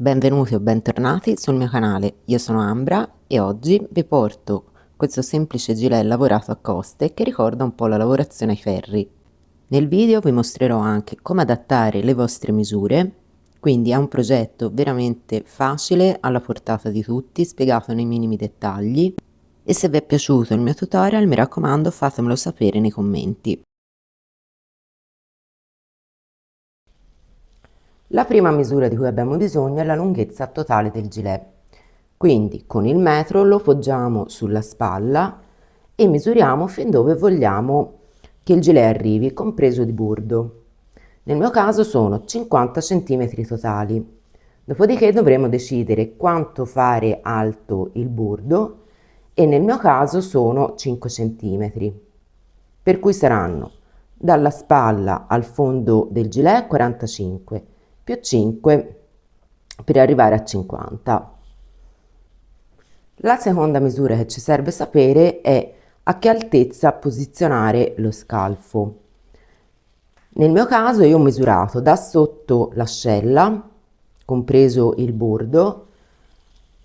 Benvenuti o bentornati sul mio canale, io sono Ambra e oggi vi porto questo semplice gilet lavorato a coste che ricorda un po' la lavorazione ai ferri. Nel video vi mostrerò anche come adattare le vostre misure, quindi è un progetto veramente facile, alla portata di tutti, spiegato nei minimi dettagli, e se vi è piaciuto il mio tutorial mi raccomando fatemelo sapere nei commenti. La prima misura di cui abbiamo bisogno è la lunghezza totale del gilet. Quindi con il metro lo poggiamo sulla spalla e misuriamo fin dove vogliamo che il gilet arrivi, compreso di bordo. Nel mio caso sono 50 cm totali. Dopodiché dovremo decidere quanto fare alto il bordo e nel mio caso sono 5 cm. Per cui saranno dalla spalla al fondo del gilet 45 più 5 per arrivare a 50. La seconda misura che ci serve sapere è a che altezza posizionare lo scalfo. Nel mio caso io ho misurato da sotto l'ascella, compreso il bordo,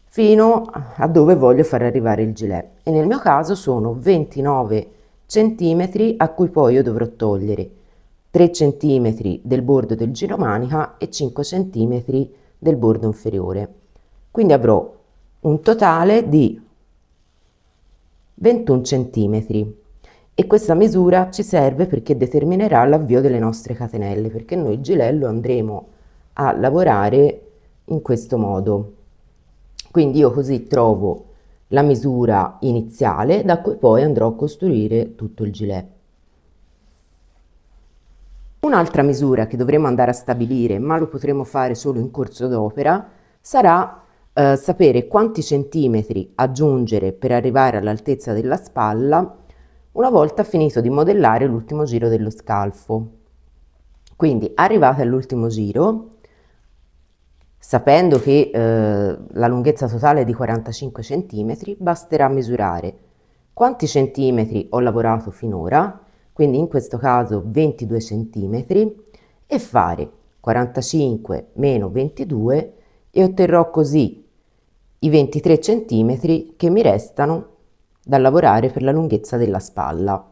fino a dove voglio far arrivare il gilet e nel mio caso sono 29 centimetri a cui poi io dovrò togliere 3 centimetri del bordo del giromanica e 5 centimetri del bordo inferiore. Quindi avrò un totale di 21 centimetri e questa misura ci serve perché determinerà l'avvio delle nostre catenelle, perché noi il gilet lo andremo a lavorare in questo modo. Quindi io così trovo la misura iniziale da cui poi andrò a costruire tutto il gilet. Un'altra misura che dovremo andare a stabilire, ma lo potremo fare solo in corso d'opera, sarà sapere quanti centimetri aggiungere per arrivare all'altezza della spalla una volta finito di modellare l'ultimo giro dello scalfo. Quindi arrivate all'ultimo giro, sapendo che la lunghezza totale è di 45 cm, basterà misurare quanti centimetri ho lavorato finora, quindi in questo caso 22 centimetri, e fare 45 meno 22 e otterrò così i 23 centimetri che mi restano da lavorare per la lunghezza della spalla.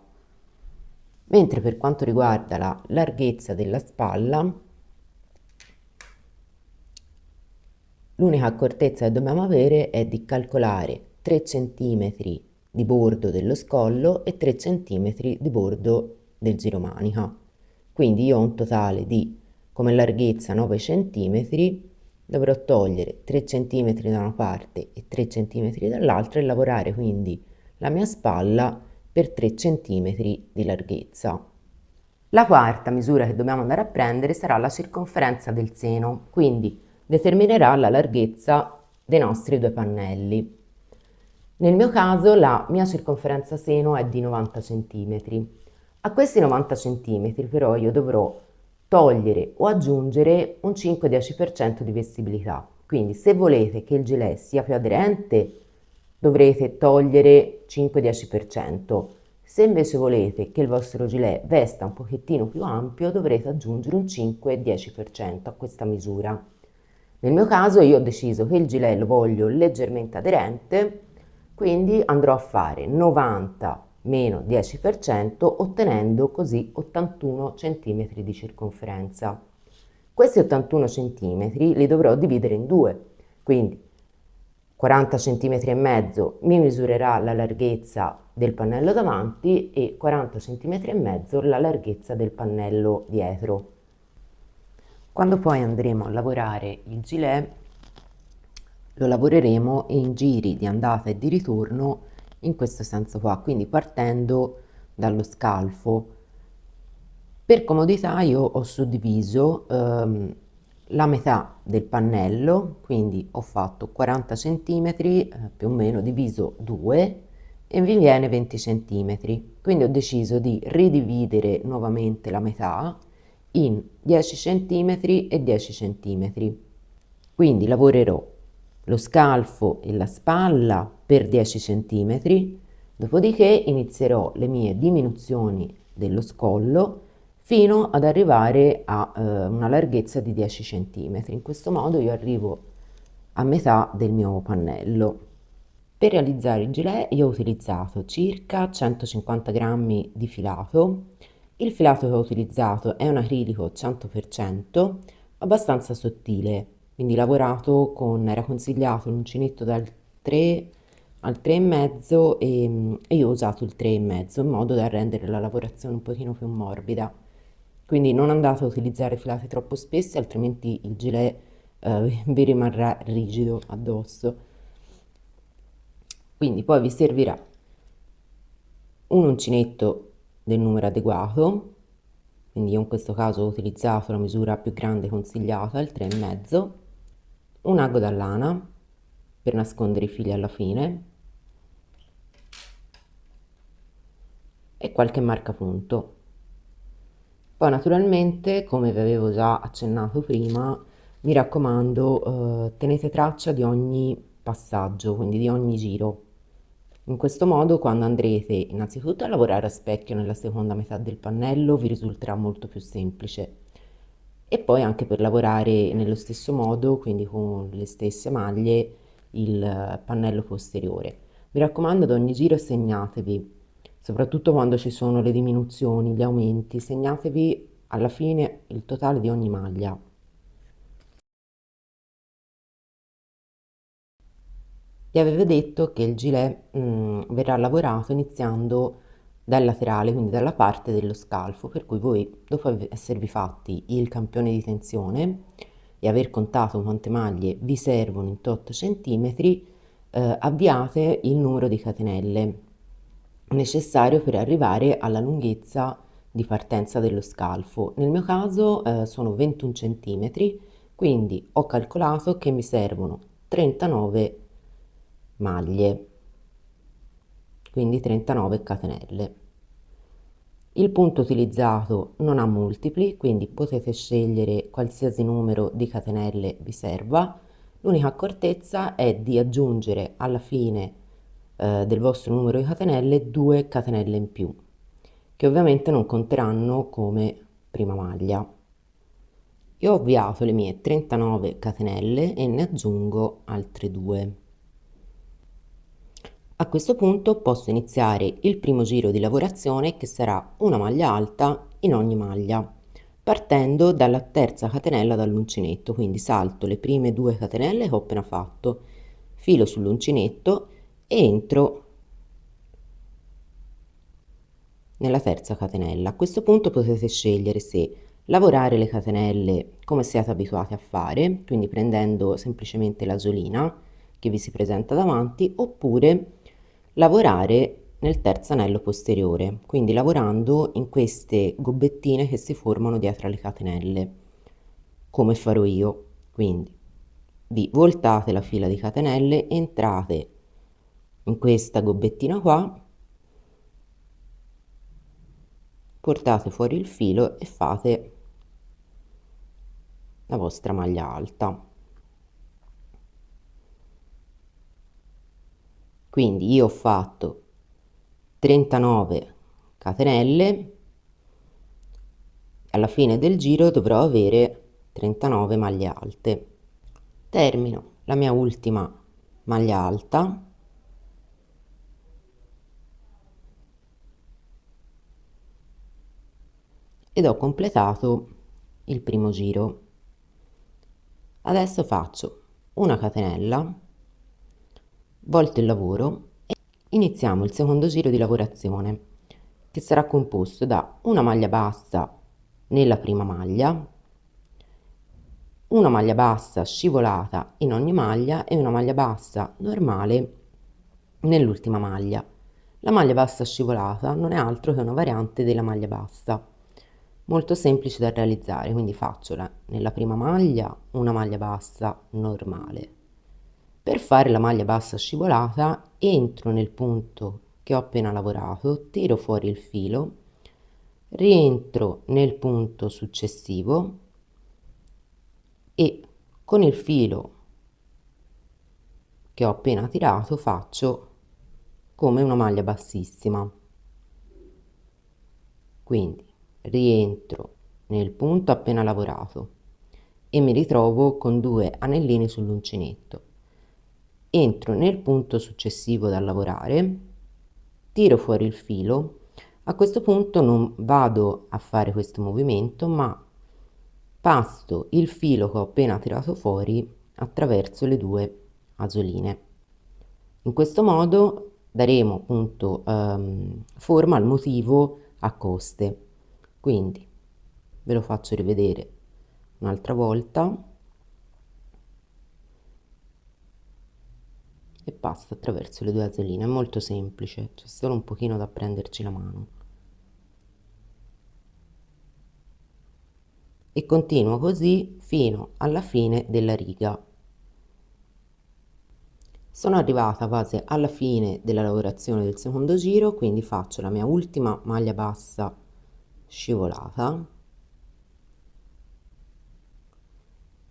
Mentre per quanto riguarda la larghezza della spalla, l'unica accortezza che dobbiamo avere è di calcolare 3 cm di bordo dello scollo e 3 cm di bordo del giromanica. Quindi io ho un totale di, come larghezza, 9 cm, dovrò togliere 3 cm da una parte e 3 cm dall'altra e lavorare quindi la mia spalla per 3 cm di larghezza. La quarta misura che dobbiamo andare a prendere sarà la circonferenza del seno, quindi determinerà la larghezza dei nostri due pannelli. Nel mio caso la mia circonferenza seno è di 90 cm. A questi 90 cm però io dovrò togliere o aggiungere un 5-10% di vestibilità. Quindi se volete che il gilet sia più aderente dovrete togliere 5-10%. Se invece volete che il vostro gilet vesta un pochettino più ampio dovrete aggiungere un 5-10% a questa misura. Nel mio caso io ho deciso che il gilet lo voglio leggermente aderente, quindi andrò a fare 90 meno 10% ottenendo così 81 cm di circonferenza. Questi 81 cm li dovrò dividere in due, quindi 40 cm e mezzo mi misurerà la larghezza del pannello davanti e 40 cm e mezzo la larghezza del pannello dietro. Quando poi andremo a lavorare il gilet lo lavoreremo in giri di andata e di ritorno in questo senso qua, quindi partendo dallo scalfo. Per comodità io ho suddiviso la metà del pannello, quindi ho fatto 40 cm più o meno diviso 2 e mi viene 20 cm. Quindi ho deciso di ridividere nuovamente la metà in 10 cm e 10 cm. Quindi lavorerò lo scalfo e la spalla per 10 cm, dopodiché inizierò le mie diminuzioni dello scollo fino ad arrivare a una larghezza di 10 cm. In questo modo io arrivo a metà del mio pannello. Per realizzare il gilet io ho utilizzato circa 150 grammi di filato. Il filato che ho utilizzato è un acrilico 100%, abbastanza sottile, quindi lavorato con, era consigliato l'uncinetto dal 3 al 3,5 e io ho usato il 3,5 in modo da rendere la lavorazione un pochino più morbida. Quindi non andate a utilizzare filati troppo spessi, altrimenti il gilet vi rimarrà rigido addosso. Quindi poi vi servirà un uncinetto del numero adeguato, quindi io in questo caso ho utilizzato la misura più grande consigliata, il 3,5, un ago da lana per nascondere i fili alla fine e qualche marcapunto. Poi naturalmente, come vi avevo già accennato prima, mi raccomando, tenete traccia di ogni passaggio, quindi di ogni giro. In questo modo, quando andrete innanzitutto a lavorare a specchio nella seconda metà del pannello, vi risulterà molto più semplice. E poi anche per lavorare nello stesso modo, quindi con le stesse maglie, il pannello posteriore. Mi raccomando, ad ogni giro segnatevi, soprattutto quando ci sono le diminuzioni, gli aumenti, segnatevi alla fine il totale di ogni maglia. Vi avevo detto che il gilet verrà lavorato iniziando dal laterale, quindi dalla parte dello scalfo, per cui voi, dopo esservi fatti il campione di tensione e aver contato quante maglie vi servono in tot centimetri, avviate il numero di catenelle necessario per arrivare alla lunghezza di partenza dello scalfo. Nel mio caso sono 21 centimetri, quindi ho calcolato che mi servono 39 maglie, quindi 39 catenelle. Il punto utilizzato non ha multipli, quindi potete scegliere qualsiasi numero di catenelle vi serva. L'unica accortezza è di aggiungere alla fine del vostro numero di catenelle 2 catenelle in più, che ovviamente non conteranno come prima maglia. Io ho avviato le mie 39 catenelle e ne aggiungo altre 2. A questo punto posso iniziare il primo giro di lavorazione, che sarà una maglia alta in ogni maglia, partendo dalla terza catenella dall'uncinetto, quindi salto le prime 2 catenelle che ho appena fatto, filo sull'uncinetto e entro nella terza catenella. A questo punto potete scegliere se lavorare le catenelle come siete abituati a fare, quindi prendendo semplicemente la solina che vi si presenta davanti, oppure lavorare nel terzo anello posteriore, quindi lavorando in queste gobbettine che si formano dietro alle catenelle, come farò io. Quindi vi voltate la fila di catenelle, entrate in questa gobbettina qua, portate fuori il filo e fate la vostra maglia alta. Quindi io ho fatto 39 catenelle, alla fine del giro dovrò avere 39 maglie alte. Termino la mia ultima maglia alta ed ho completato il primo giro. Adesso faccio una catenella, volto il lavoro e iniziamo il secondo giro di lavorazione, che sarà composto da una maglia bassa nella prima maglia, una maglia bassa scivolata in ogni maglia e una maglia bassa normale nell'ultima maglia. La maglia bassa scivolata non è altro che una variante della maglia bassa, molto semplice da realizzare, quindi faccio nella prima maglia una maglia bassa normale. Per fare la maglia bassa scivolata entro nel punto che ho appena lavorato, tiro fuori il filo, rientro nel punto successivo e con il filo che ho appena tirato faccio come una maglia bassissima. Quindi rientro nel punto appena lavorato, e mi ritrovo con 2 anellini sull'uncinetto. Entro nel punto successivo da lavorare, tiro fuori il filo. A questo punto non vado a fare questo movimento, ma passo il filo che ho appena tirato fuori attraverso le 2 asoline. In questo modo daremo appunto forma al motivo a coste. Quindi ve lo faccio rivedere un'altra volta e passo attraverso le 2 asoline. È molto semplice, c'è solo un pochino da prenderci la mano. E continuo così fino alla fine della riga. Sono arrivata quasi alla fine della lavorazione del secondo giro, quindi faccio la mia ultima maglia bassa scivolata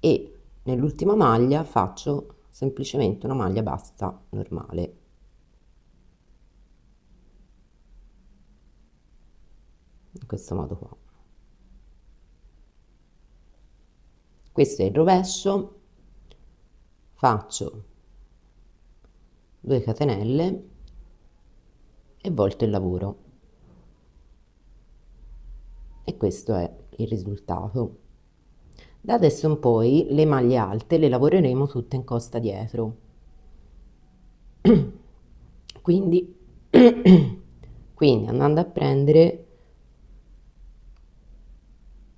e nell'ultima maglia faccio semplicemente una maglia bassa normale. In questo modo qua. Questo è il rovescio, faccio 2 catenelle e volto il lavoro. E questo è il risultato. Da adesso in poi le maglie alte le lavoreremo tutte in costa dietro. Quindi, quindi andando a prendere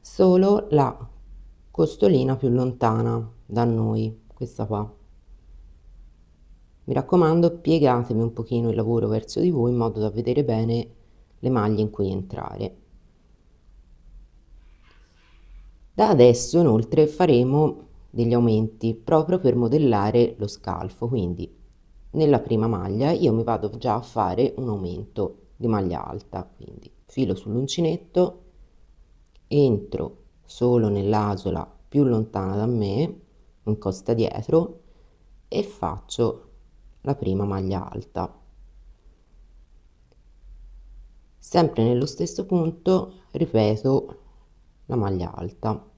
solo la costolina più lontana da noi, questa qua. Mi raccomando, piegatevi un pochino il lavoro verso di voi in modo da vedere bene le maglie in cui entrare. Da adesso inoltre faremo degli aumenti proprio per modellare lo scalfo, quindi nella prima maglia io mi vado già a fare un aumento di maglia alta, quindi filo sull'uncinetto, entro solo nell'asola più lontana da me, in costa dietro, e faccio la prima maglia alta. Sempre nello stesso punto ripeto la maglia alta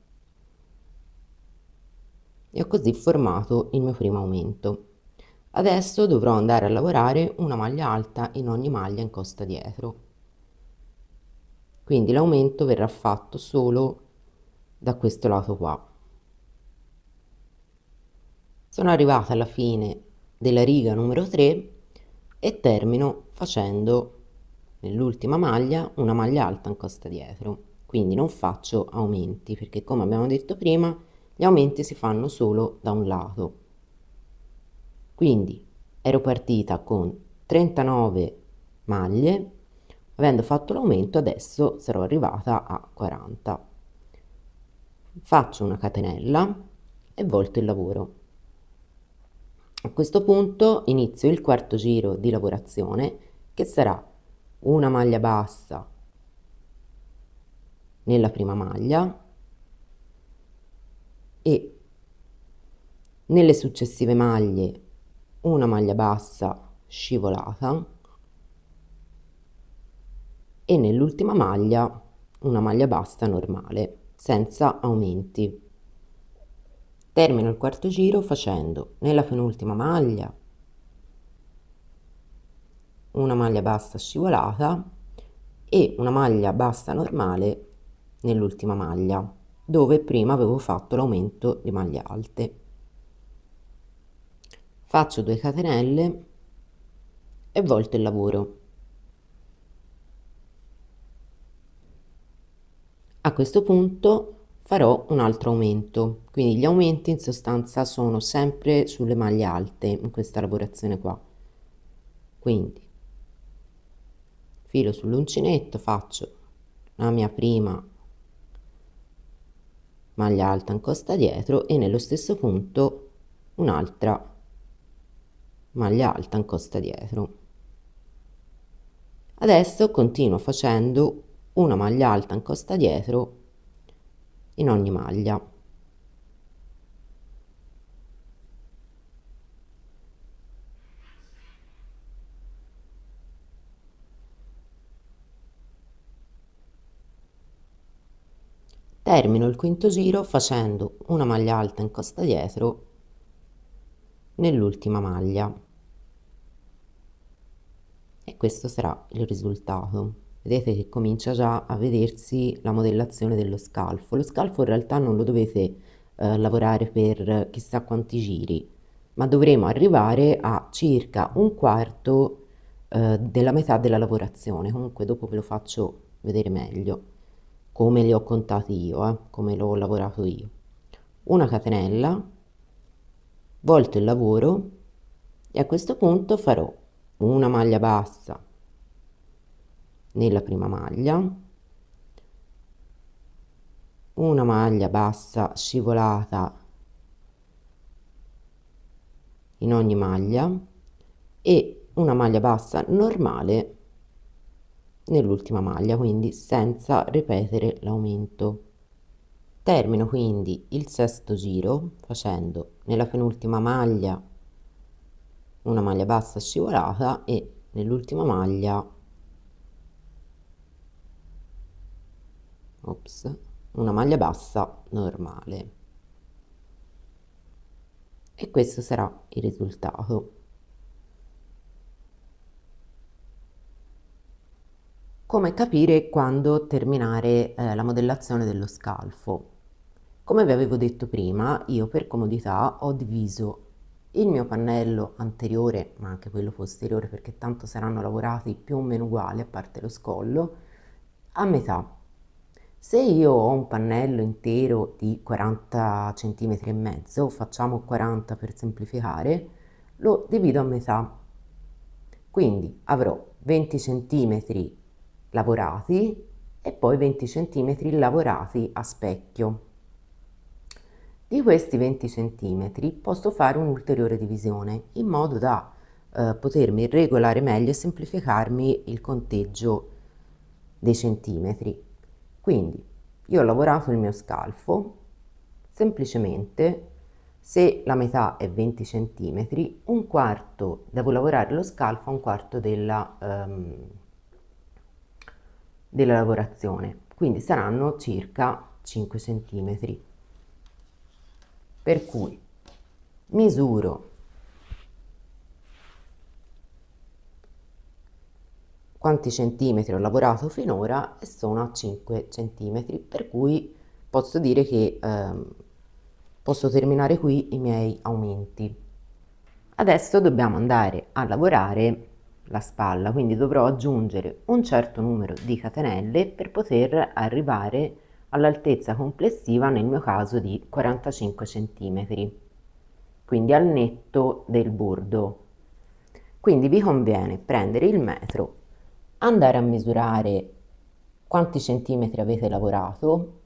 e ho così formato il mio primo aumento. Adesso dovrò andare a lavorare una maglia alta in ogni maglia in costa dietro, quindi l'aumento verrà fatto solo da questo lato qua. Sono arrivata alla fine della riga numero 3 e termino facendo nell'ultima maglia una maglia alta in costa dietro, quindi non faccio aumenti perché, come abbiamo detto prima, gli aumenti si fanno solo da un lato. Quindi ero partita con 39 maglie, avendo fatto l'aumento adesso sarò arrivata a 40. Faccio una catenella e volto il lavoro. A questo punto inizio il quarto giro di lavorazione, che sarà una maglia bassa nella prima maglia e nelle successive maglie una maglia bassa scivolata e nell'ultima maglia una maglia bassa normale senza aumenti. Termino il quarto giro facendo nella penultima maglia una maglia bassa scivolata e una maglia bassa normale nell'ultima maglia, dove prima avevo fatto l'aumento di maglie alte. Faccio 2 catenelle e volto il lavoro. A questo punto farò un altro aumento, quindi gli aumenti in sostanza sono sempre sulle maglie alte in questa lavorazione qua. Quindi filo sull'uncinetto, faccio la mia prima maglia alta in costa dietro e nello stesso punto un'altra maglia alta in costa dietro. Adesso continuo facendo una maglia alta in costa dietro in ogni maglia. Termino il quinto giro facendo una maglia alta in costa dietro nell'ultima maglia e questo sarà il risultato. Vedete che comincia già a vedersi la modellazione dello scalfo. Lo scalfo in realtà non lo dovete lavorare per chissà quanti giri, ma dovremo arrivare a circa un quarto della metà della lavorazione. Comunque dopo ve lo faccio vedere meglio come li ho contati io, come l'ho lavorato io. Una catenella, volto il lavoro e a questo punto farò una maglia bassa nella prima maglia, una maglia bassa scivolata in ogni maglia e una maglia bassa normale nell'ultima maglia, quindi senza ripetere l'aumento. Termino quindi il sesto giro facendo nella penultima maglia una maglia bassa scivolata e nell'ultima maglia una maglia bassa normale. E questo sarà il risultato. Come capire quando terminare la modellazione dello scalfo? Come vi avevo detto prima, io per comodità ho diviso il mio pannello anteriore, ma anche quello posteriore, perché tanto saranno lavorati più o meno uguali, a parte lo scollo, a metà. Se io ho un pannello intero di 40 centimetri e mezzo, facciamo 40 per semplificare, lo divido a metà. Quindi avrò 20 centimetri lavorati e poi 20 centimetri lavorati a specchio. Di questi 20 centimetri posso fare un'ulteriore divisione in modo da potermi regolare meglio e semplificarmi il conteggio dei centimetri. Quindi io ho lavorato il mio scalfo, semplicemente se la metà è 20 centimetri, un quarto, devo lavorare lo scalfo a un quarto della lavorazione, quindi saranno circa 5 centimetri. Per cui misuro quanti centimetri ho lavorato finora e sono a 5 centimetri, per cui posso dire che posso terminare qui i miei aumenti. Adesso dobbiamo andare a lavorare la spalla, quindi dovrò aggiungere un certo numero di catenelle per poter arrivare all'altezza complessiva, nel mio caso di 45 centimetri, quindi al netto del bordo. Quindi vi conviene prendere il metro, andare a misurare quanti centimetri avete lavorato,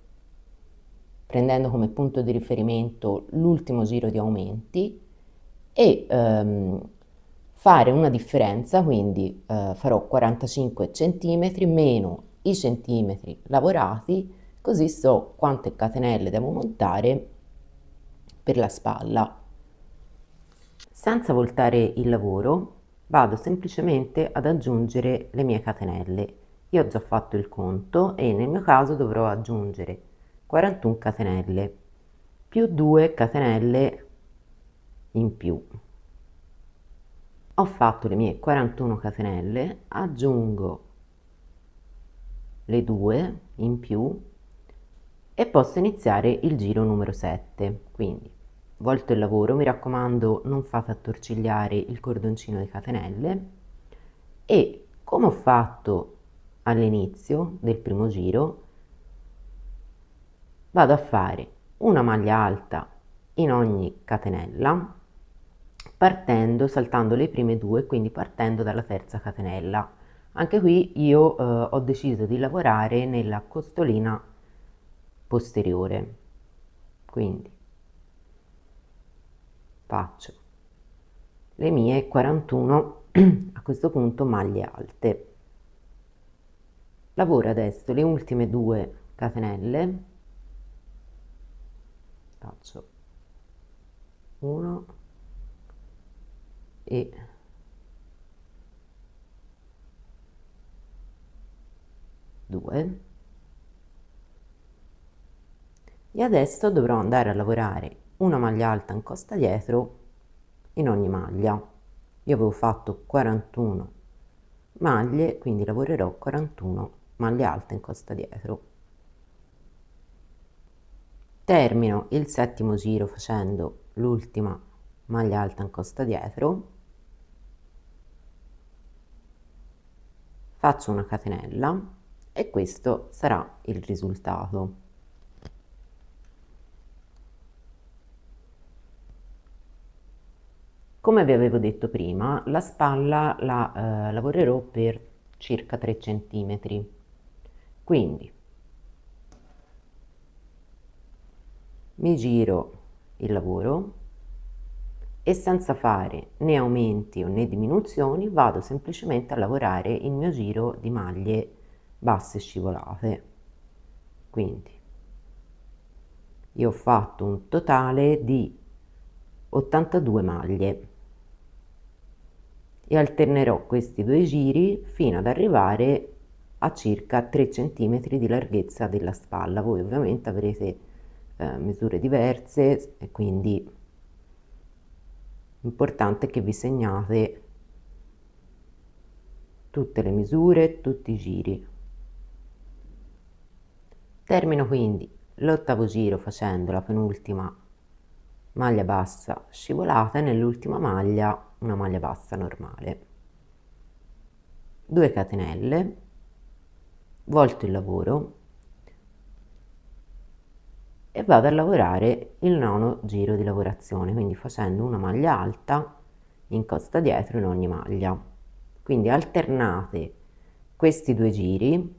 prendendo come punto di riferimento l'ultimo giro di aumenti e fare una differenza, quindi farò 45 centimetri meno i centimetri lavorati, così so quante catenelle devo montare per la spalla. Senza voltare il lavoro vado semplicemente ad aggiungere le mie catenelle. Io ho già fatto il conto e nel mio caso dovrò aggiungere 41 catenelle più 2 catenelle in più. Ho fatto le mie 41 catenelle, aggiungo le 2 in più e posso iniziare il giro numero 7. Quindi volto il lavoro, mi raccomando non fate attorcigliare il cordoncino di catenelle e come ho fatto all'inizio del primo giro vado a fare una maglia alta in ogni catenella partendo, saltando le prime due, quindi partendo dalla terza catenella. Anche qui io ho deciso di lavorare nella costolina posteriore, quindi faccio le mie 41 a questo punto maglie alte. Lavoro adesso le ultime 2 catenelle, faccio 1 e 2, E adesso dovrò andare a lavorare una maglia alta in costa dietro in ogni maglia. Io avevo fatto 41 maglie, quindi lavorerò 41 maglie alte in costa dietro. Termino il settimo giro facendo l'ultima maglia alta in costa dietro, faccio una catenella e questo sarà il risultato. Come vi avevo detto prima, la spalla la lavorerò per circa 3 cm, quindi mi giro il lavoro e senza fare né aumenti o né diminuzioni vado semplicemente a lavorare il mio giro di maglie basse scivolate. Quindi io ho fatto un totale di 82 maglie e alternerò questi due giri fino ad arrivare a circa 3 cm di larghezza della spalla. Voi ovviamente avrete misure diverse e quindi l'importante è che vi segnate tutte le misure, tutti i giri. Termino quindi l'ottavo giro facendo la penultima maglia bassa scivolata e nell'ultima maglia una maglia bassa normale. 2 catenelle, volto il lavoro e vado a lavorare il nono giro di lavorazione, quindi facendo una maglia alta in costa dietro in ogni maglia. Quindi alternate questi due giri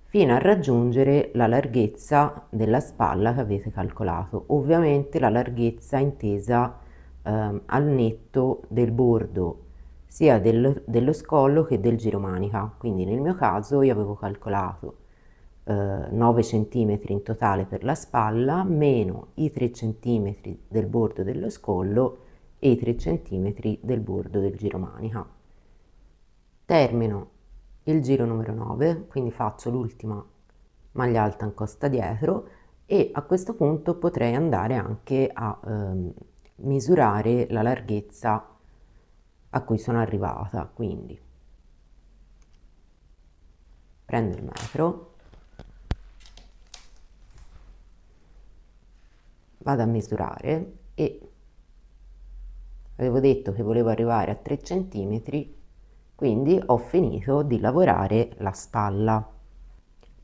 fino a raggiungere la larghezza della spalla che avete calcolato. Ovviamente la larghezza intesa al netto del bordo sia dello scollo che del giromanica. Quindi nel mio caso io avevo calcolato 9 cm in totale per la spalla meno i 3 cm del bordo dello scollo e i 3 cm del bordo del giromanica. Termino il giro numero 9, quindi faccio l'ultima maglia alta in costa dietro e a questo punto potrei andare anche a misurare la larghezza a cui sono arrivata. Quindi prendo il metro, vado a misurare e avevo detto che volevo arrivare a 3 cm, quindi ho finito di lavorare la spalla.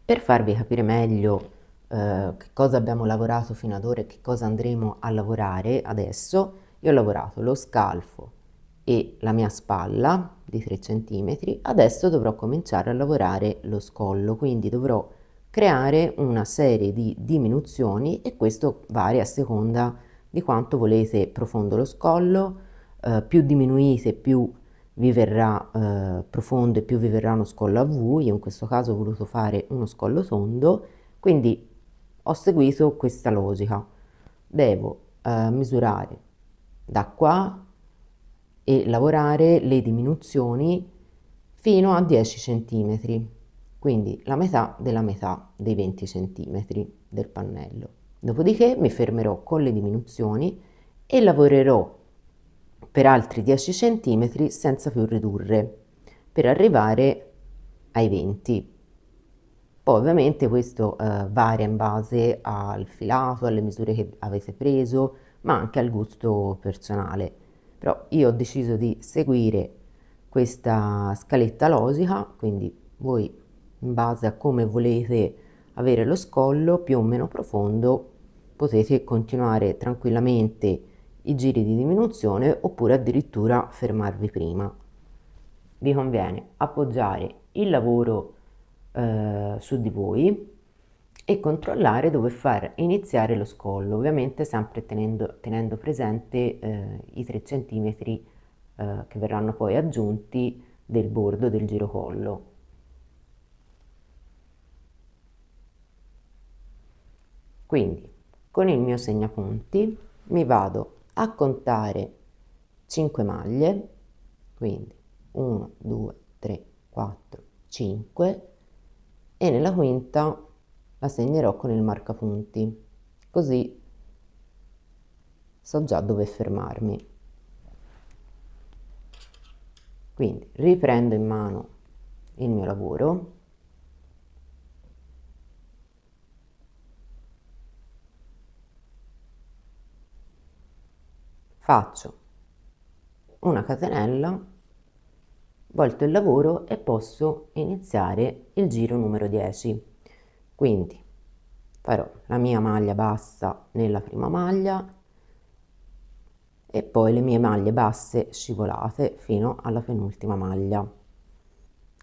Per farvi capire meglio che cosa abbiamo lavorato fino ad ora e che cosa andremo a lavorare adesso, io ho lavorato lo scalfo e la mia spalla di 3 cm, adesso dovrò cominciare a lavorare lo scollo, quindi dovrò creare una serie di diminuzioni e questo varia a seconda di quanto volete profondo lo scollo, più diminuite più vi verrà profondo e più vi verrà uno scollo a V. Io in questo caso ho voluto fare uno scollo tondo, quindi ho seguito questa logica. Devo misurare da qua e lavorare le diminuzioni fino a 10 cm, quindi la metà della metà dei 20 cm del pannello. Dopodiché mi fermerò con le diminuzioni e lavorerò per altri 10 cm senza più ridurre per arrivare ai 20. Poi ovviamente questo varia in base al filato, alle misure che avete preso, ma anche al gusto personale. Però io ho deciso di seguire questa scaletta logica, quindi voi in base a come volete avere lo scollo più o meno profondo potete continuare tranquillamente i giri di diminuzione oppure addirittura fermarvi prima. Vi conviene appoggiare il lavoro su di voi e controllare dove far iniziare lo scollo, ovviamente sempre tenendo presente i 3 cm che verranno poi aggiunti del bordo del girocollo. Quindi con il mio segnapunti mi vado a contare 5 maglie, quindi 1, 2, 3, 4, 5 e nella quinta la segnerò con il marcapunti, così so già dove fermarmi. Quindi riprendo in mano il mio lavoro, faccio una catenella, volto il lavoro e posso iniziare il giro numero 10. Quindi farò la mia maglia bassa nella prima maglia e poi le mie maglie basse scivolate fino alla penultima maglia.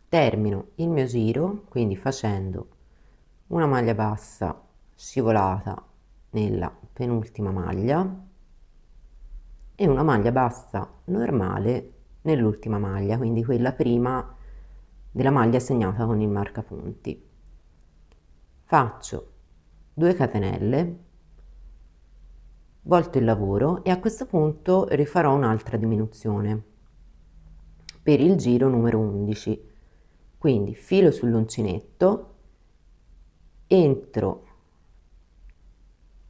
Termino il mio giro quindi facendo una maglia bassa scivolata nella penultima maglia e una maglia bassa normale nell'ultima maglia, quindi quella prima della maglia segnata con il marcapunti. Faccio 2 catenelle, volto il lavoro e a questo punto rifarò un'altra diminuzione per il giro numero 11. Quindi filo sull'uncinetto, entro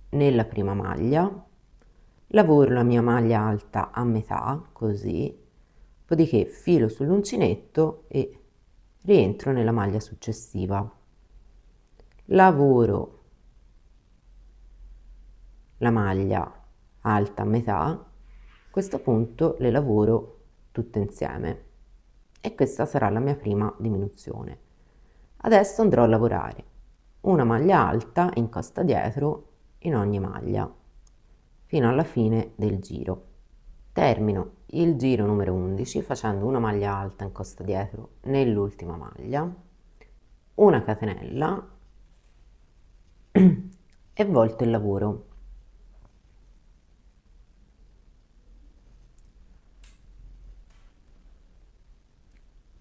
nella prima maglia, lavoro la mia maglia alta a metà, così, dopodiché filo sull'uncinetto e rientro nella maglia successiva. Lavoro la maglia alta a metà, a questo punto le lavoro tutte insieme e questa sarà la mia prima diminuzione. Adesso andrò a lavorare una maglia alta in costa dietro in ogni maglia fino alla fine del giro. Termino il giro numero 11 facendo una maglia alta in costa dietro nell'ultima maglia, una catenella e volto il lavoro.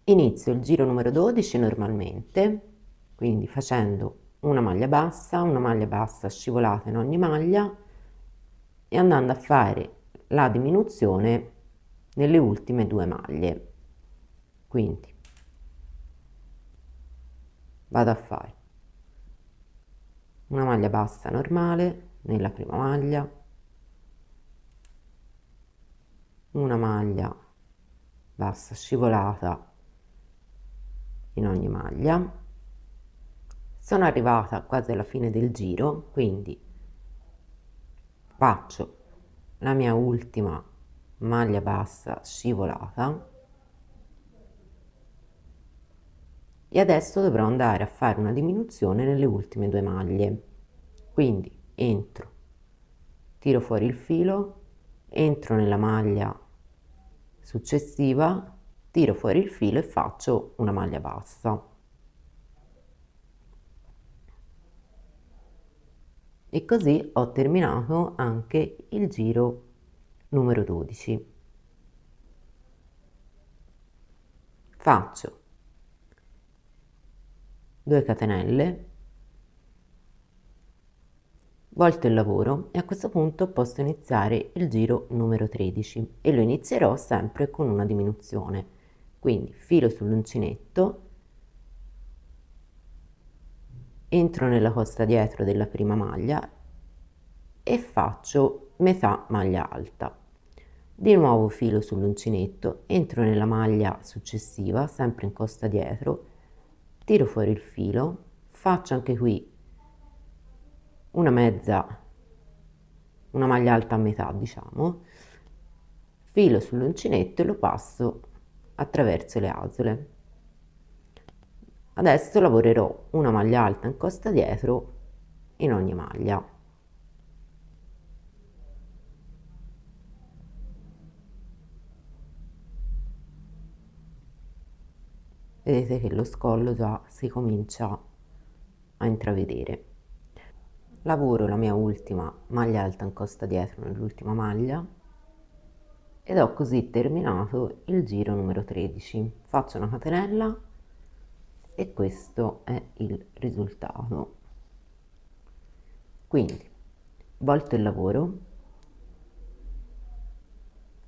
Inizio il giro numero 12 normalmente, quindi facendo una maglia bassa scivolata in ogni maglia e andando a fare la diminuzione nelle ultime 2 maglie. Quindi vado a fare una maglia bassa normale nella prima maglia, una maglia bassa scivolata in ogni maglia. Sono arrivata quasi alla fine del giro, quindi faccio la mia ultima maglia bassa scivolata e adesso dovrò andare a fare una diminuzione nelle ultime 2 maglie. Quindi entro, tiro fuori il filo, entro nella maglia successiva, tiro fuori il filo e faccio una maglia bassa. E così ho terminato anche il giro numero 12. Faccio 2 catenelle, volto il lavoro e a questo punto posso iniziare il giro numero 13 e lo inizierò sempre con una diminuzione. Quindi filo sull'uncinetto, entro nella costa dietro della prima maglia e faccio metà maglia alta. Di nuovo filo sull'uncinetto, entro nella maglia successiva, sempre in costa dietro, tiro fuori il filo, faccio anche qui una maglia alta a metà, diciamo, filo sull'uncinetto e lo passo attraverso le asole. Adesso lavorerò una maglia alta in costa dietro in ogni maglia. Vedete che lo scollo già si comincia a intravedere. Lavoro la mia ultima maglia alta in costa dietro nell'ultima maglia ed ho così terminato il giro numero 13. Faccio una catenella e questo è il risultato. Quindi volto il lavoro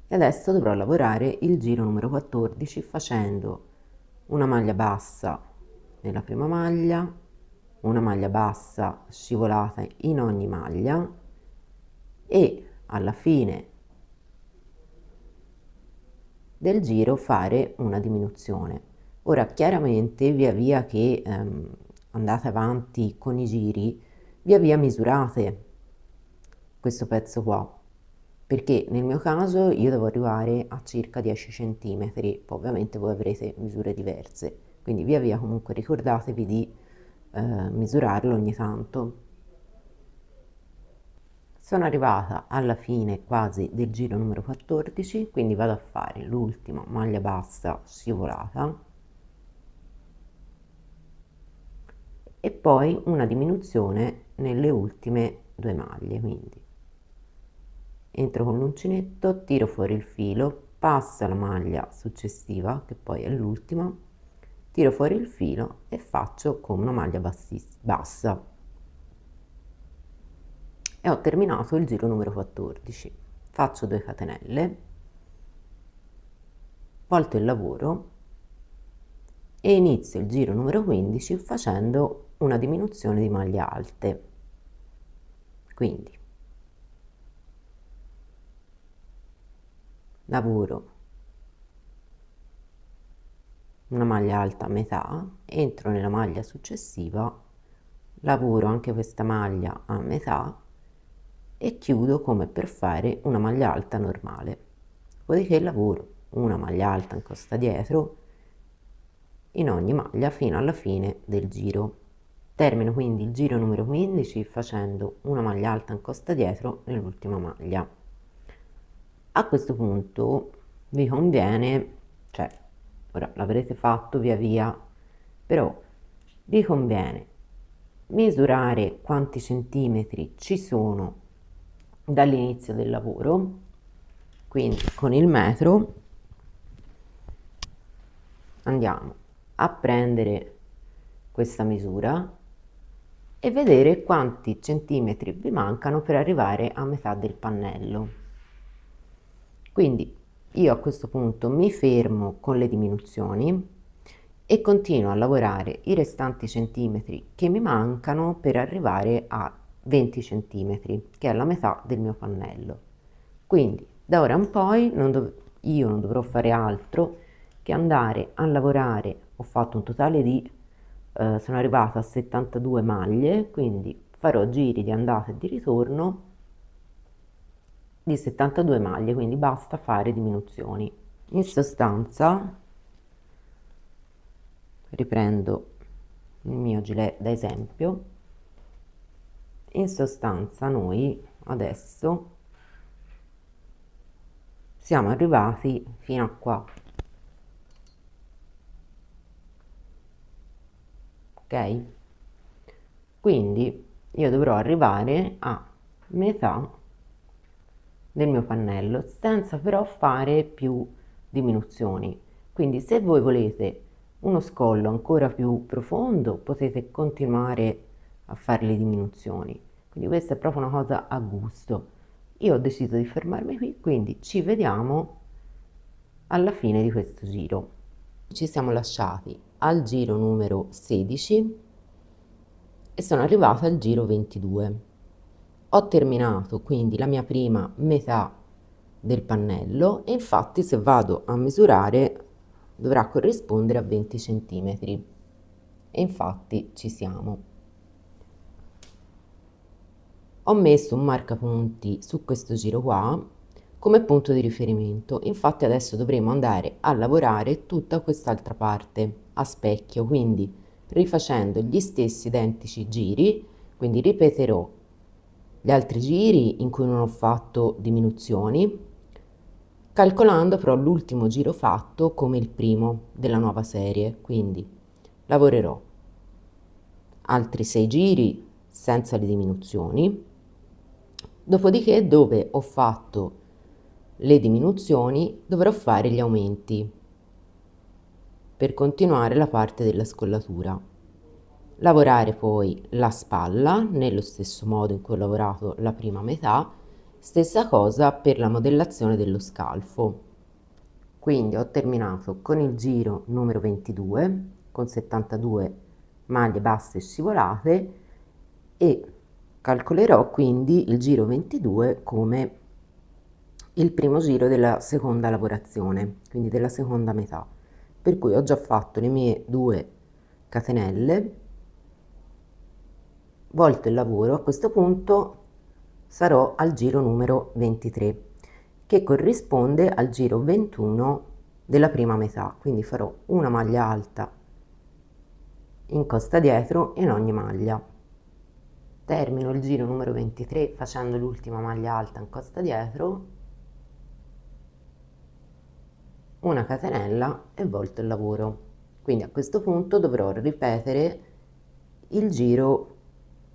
e adesso dovrò lavorare il giro numero 14 facendo una maglia bassa nella prima maglia, una maglia bassa scivolata in ogni maglia e alla fine del giro fare una diminuzione. Ora chiaramente via via che andate avanti con i giri, via via misurate questo pezzo qua, perché nel mio caso io devo arrivare a circa 10 centimetri, poi ovviamente voi avrete misure diverse, quindi via via comunque ricordatevi di misurarlo ogni tanto. Sono arrivata alla fine quasi del giro numero 14, quindi vado a fare l'ultima maglia bassa scivolata e poi una diminuzione nelle ultime due maglie, quindi entro con l'uncinetto, tiro fuori il filo, passo alla maglia successiva che poi è l'ultima, tiro fuori il filo e faccio come una maglia bassa e ho terminato il giro numero 14. Faccio 2 catenelle, volto il lavoro e inizio il giro numero 15 facendo una diminuzione di maglie alte. Quindi lavoro una maglia alta a metà, entro nella maglia successiva, lavoro anche questa maglia a metà e chiudo come per fare una maglia alta normale. Dopodiché lavoro una maglia alta in costa dietro in ogni maglia fino alla fine del giro. Termino quindi il giro numero 15 facendo una maglia alta in costa dietro nell'ultima maglia. A questo punto vi conviene, cioè ora l'avrete fatto via via, però vi conviene misurare quanti centimetri ci sono dall'inizio del lavoro, quindi con il metro andiamo a prendere questa misura e vedere quanti centimetri vi mancano per arrivare a metà del pannello. Quindi io a questo punto mi fermo con le diminuzioni e continuo a lavorare i restanti centimetri che mi mancano per arrivare a 20 centimetri, che è la metà del mio pannello. Quindi da ora in poi io non dovrò fare altro che andare a lavorare. Ho fatto un totale di sono arrivata a 72 maglie, quindi farò giri di andata e di ritorno di 72 maglie, quindi basta fare diminuzioni. In sostanza, riprendo il mio gilet da esempio, in sostanza noi adesso siamo arrivati fino a qua, ok? Quindi io dovrò arrivare a metà del mio pannello senza però fare più diminuzioni. Quindi se voi volete uno scollo ancora più profondo potete continuare a fare le diminuzioni, quindi questa è proprio una cosa a gusto. Io ho deciso di fermarmi qui, quindi ci vediamo alla fine di questo giro. Ci siamo lasciati al giro numero 16 e sono arrivata al giro 22. Ho terminato quindi la mia prima metà del pannello e infatti se vado a misurare dovrà corrispondere a 20 centimetri e infatti ci siamo. Ho messo un marcapunti su questo giro qua come punto di riferimento, infatti adesso dovremo andare a lavorare tutta quest'altra parte a specchio, quindi rifacendo gli stessi identici giri, quindi ripeterò gli altri giri in cui non ho fatto diminuzioni, calcolando però l'ultimo giro fatto come il primo della nuova serie, quindi lavorerò altri 6 giri senza le diminuzioni, dopodiché dove ho fatto le diminuzioni dovrò fare gli aumenti per continuare la parte della scollatura. Lavorare poi la spalla nello stesso modo in cui ho lavorato la prima metà, stessa cosa per la modellazione dello scalfo. Quindi ho terminato con il giro numero 22 con 72 maglie basse scivolate e calcolerò quindi il giro 22 come il primo giro della seconda lavorazione, quindi della seconda metà, per cui ho già fatto le mie 2 catenelle, volto il lavoro. A questo punto sarò al giro numero 23, che corrisponde al giro 21 della prima metà, quindi farò una maglia alta in costa dietro in ogni maglia. Termino il giro numero 23 facendo l'ultima maglia alta in costa dietro, una catenella e volto il lavoro. Quindi a questo punto dovrò ripetere il giro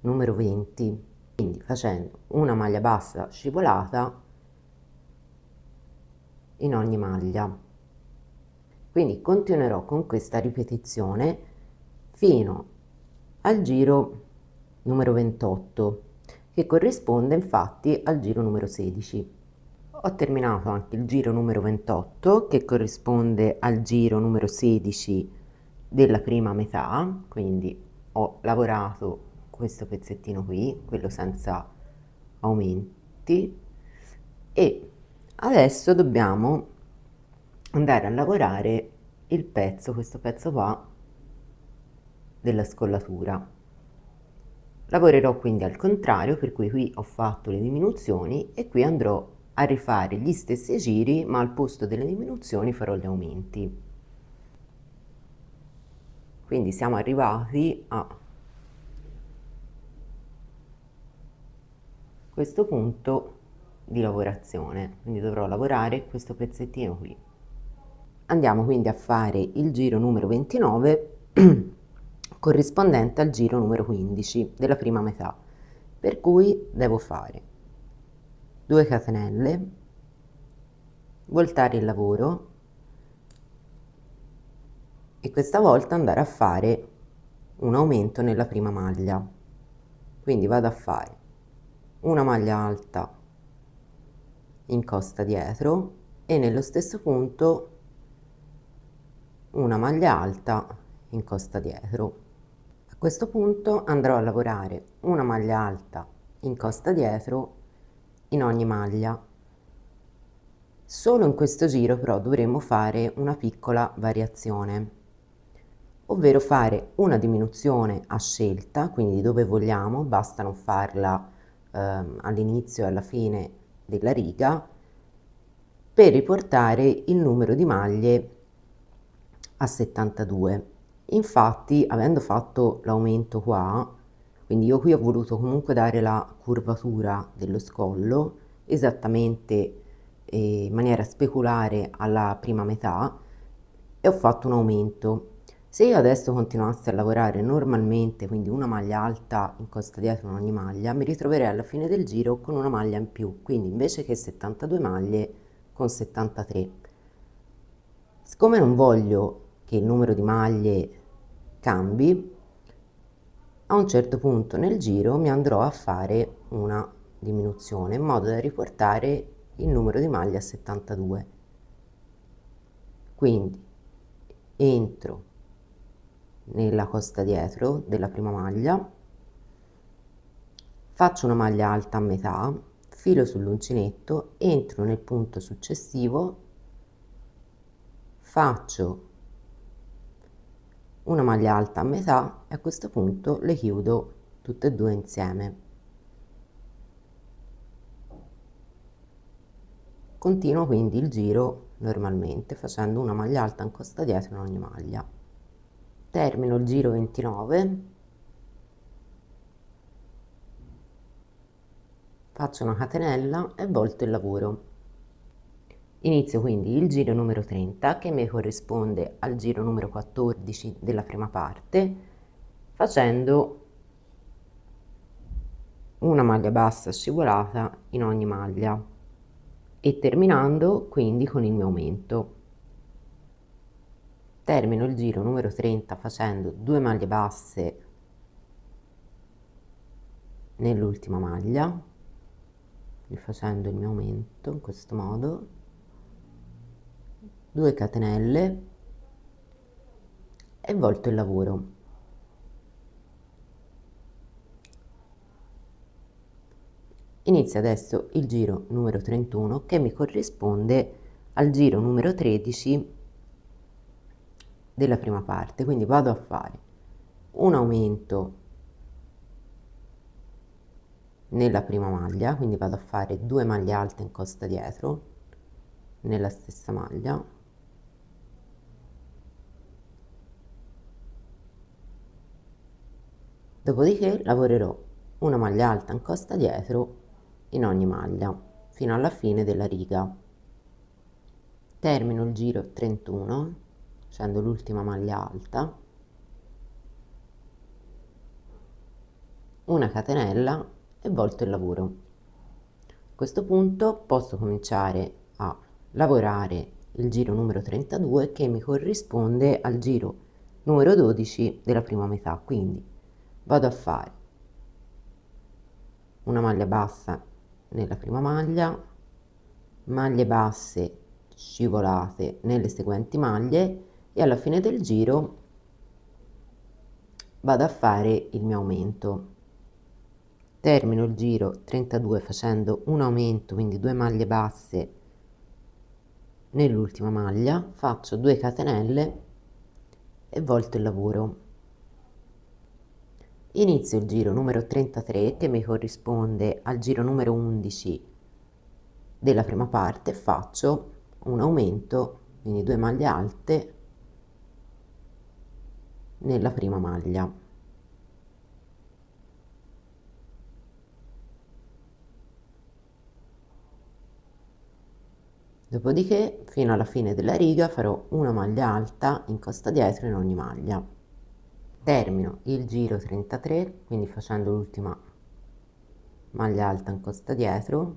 numero 20, quindi facendo una maglia bassa scivolata in ogni maglia. Quindi continuerò con questa ripetizione fino al giro numero 28, che corrisponde infatti al giro numero 16. Ho terminato anche il giro numero 28, che corrisponde al giro numero 16 della prima metà, quindi ho lavorato questo pezzettino qui, quello senza aumenti, e adesso dobbiamo andare a lavorare il pezzo, questo pezzo qua della scollatura. Lavorerò quindi al contrario, per cui qui ho fatto le diminuzioni e qui andrò a rifare gli stessi giri, ma al posto delle diminuzioni farò gli aumenti. Quindi siamo arrivati a questo punto di lavorazione, quindi dovrò lavorare questo pezzettino qui. Andiamo quindi a fare il giro numero 29 corrispondente al giro numero 15 della prima metà, per cui devo fare 2 catenelle, voltare il lavoro e questa volta andare a fare un aumento nella prima maglia. Quindi vado a fare una maglia alta in costa dietro e nello stesso punto una maglia alta in costa dietro. A questo punto andrò a lavorare una maglia alta in costa dietro in ogni maglia. Solo in questo giro però dovremo fare una piccola variazione, ovvero fare una diminuzione a scelta, quindi dove vogliamo, basta non farla all'inizio e alla fine della riga, per riportare il numero di maglie a 72. Infatti, avendo fatto l'aumento qua, quindi io qui ho voluto comunque dare la curvatura dello scollo esattamente in maniera speculare alla prima metà e ho fatto un aumento. Se io adesso continuassi a lavorare normalmente, quindi una maglia alta in costa dietro in ogni maglia, mi ritroverei alla fine del giro con una maglia in più, quindi invece che 72 maglie con 73. Siccome non voglio che il numero di maglie cambi, a un certo punto nel giro mi andrò a fare una diminuzione in modo da riportare il numero di maglie a 72. Quindi entro nella costa dietro della prima maglia, faccio una maglia alta a metà, filo sull'uncinetto, entro nel punto successivo, faccio una maglia alta a metà e a questo punto le chiudo tutte e due insieme. Continuo quindi il giro normalmente facendo una maglia alta in costa dietro in ogni maglia. Termino il giro 29, faccio una catenella e volto il lavoro. Inizio quindi il giro numero 30 che mi corrisponde al giro numero 14 della prima parte, facendo una maglia bassa scivolata in ogni maglia e terminando quindi con il mio aumento. Termino il giro numero 30 facendo 2 maglie basse nell'ultima maglia, rifacendo il mio aumento in questo modo, 2 catenelle e volto il lavoro. Inizio adesso il giro numero 31 che mi corrisponde al giro numero 13 della prima parte, quindi vado a fare un aumento nella prima maglia, quindi vado a fare 2 maglie alte in costa dietro nella stessa maglia, dopodiché lavorerò una maglia alta in costa dietro in ogni maglia fino alla fine della riga. Termino il giro 31 facendo l'ultima maglia alta, una catenella e volto il lavoro. A questo punto posso cominciare a lavorare il giro numero 32 che mi corrisponde al giro numero 12 della prima metà, quindi vado a fare una maglia bassa nella prima maglia, maglie basse scivolate nelle seguenti maglie e alla fine del giro vado a fare il mio aumento. Termino il giro 32 facendo un aumento, quindi 2 maglie basse nell'ultima maglia, faccio 2 catenelle e volto il lavoro. Inizio il giro numero 33 che mi corrisponde al giro numero 11 della prima parte, faccio un aumento, quindi 2 maglie alte nella prima maglia. Dopodiché fino alla fine della riga farò una maglia alta in costa dietro in ogni maglia. Termino il giro 33, quindi facendo l'ultima maglia alta in costa dietro,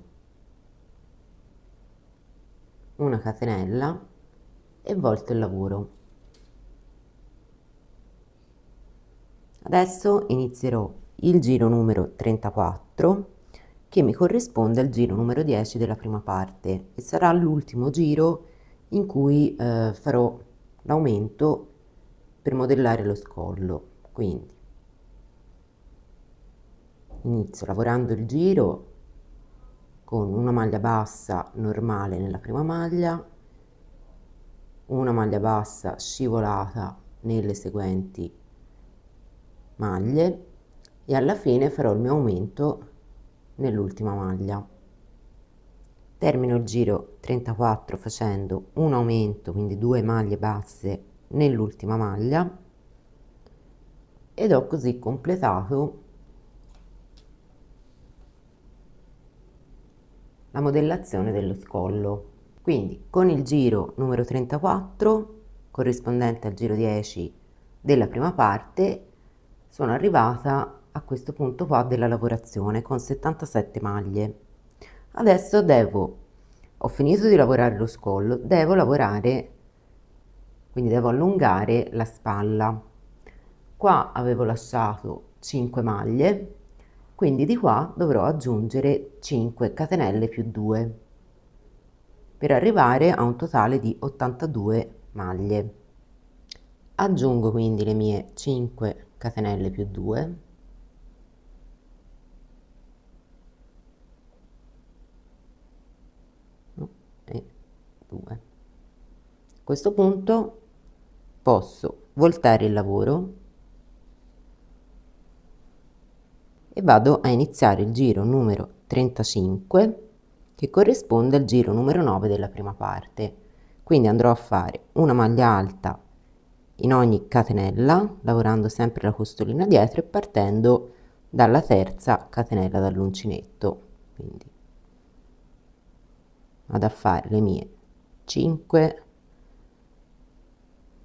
una catenella e volto il lavoro. Adesso inizierò il giro numero 34 che mi corrisponde al giro numero 10 della prima parte e sarà l'ultimo giro in cui farò l'aumento per modellare lo scollo. Quindi inizio lavorando il giro con una maglia bassa normale nella prima maglia, una maglia bassa scivolata nelle seguenti maglie e alla fine farò il mio aumento nell'ultima maglia. Termino il giro 34 facendo un aumento, quindi 2 maglie basse nell'ultima maglia ed ho così completato la modellazione dello scollo. Quindi con il giro numero 34 corrispondente al giro 10 della prima parte sono arrivata a questo punto qua della lavorazione con 77 maglie. Adesso ho finito di lavorare lo scollo, devo lavorare, quindi devo allungare la spalla. Qua avevo lasciato 5 maglie, quindi di qua dovrò aggiungere 5 catenelle più 2 per arrivare a un totale di 82 maglie. Aggiungo quindi le mie 5 catenelle più 2 e 2. A questo punto posso voltare il lavoro e vado a iniziare il giro numero 35 che corrisponde al giro numero 9 della prima parte. Quindi andrò a fare una maglia alta in ogni catenella lavorando sempre la costolina dietro e partendo dalla terza catenella dall'uncinetto. Quindi vado a fare le mie 5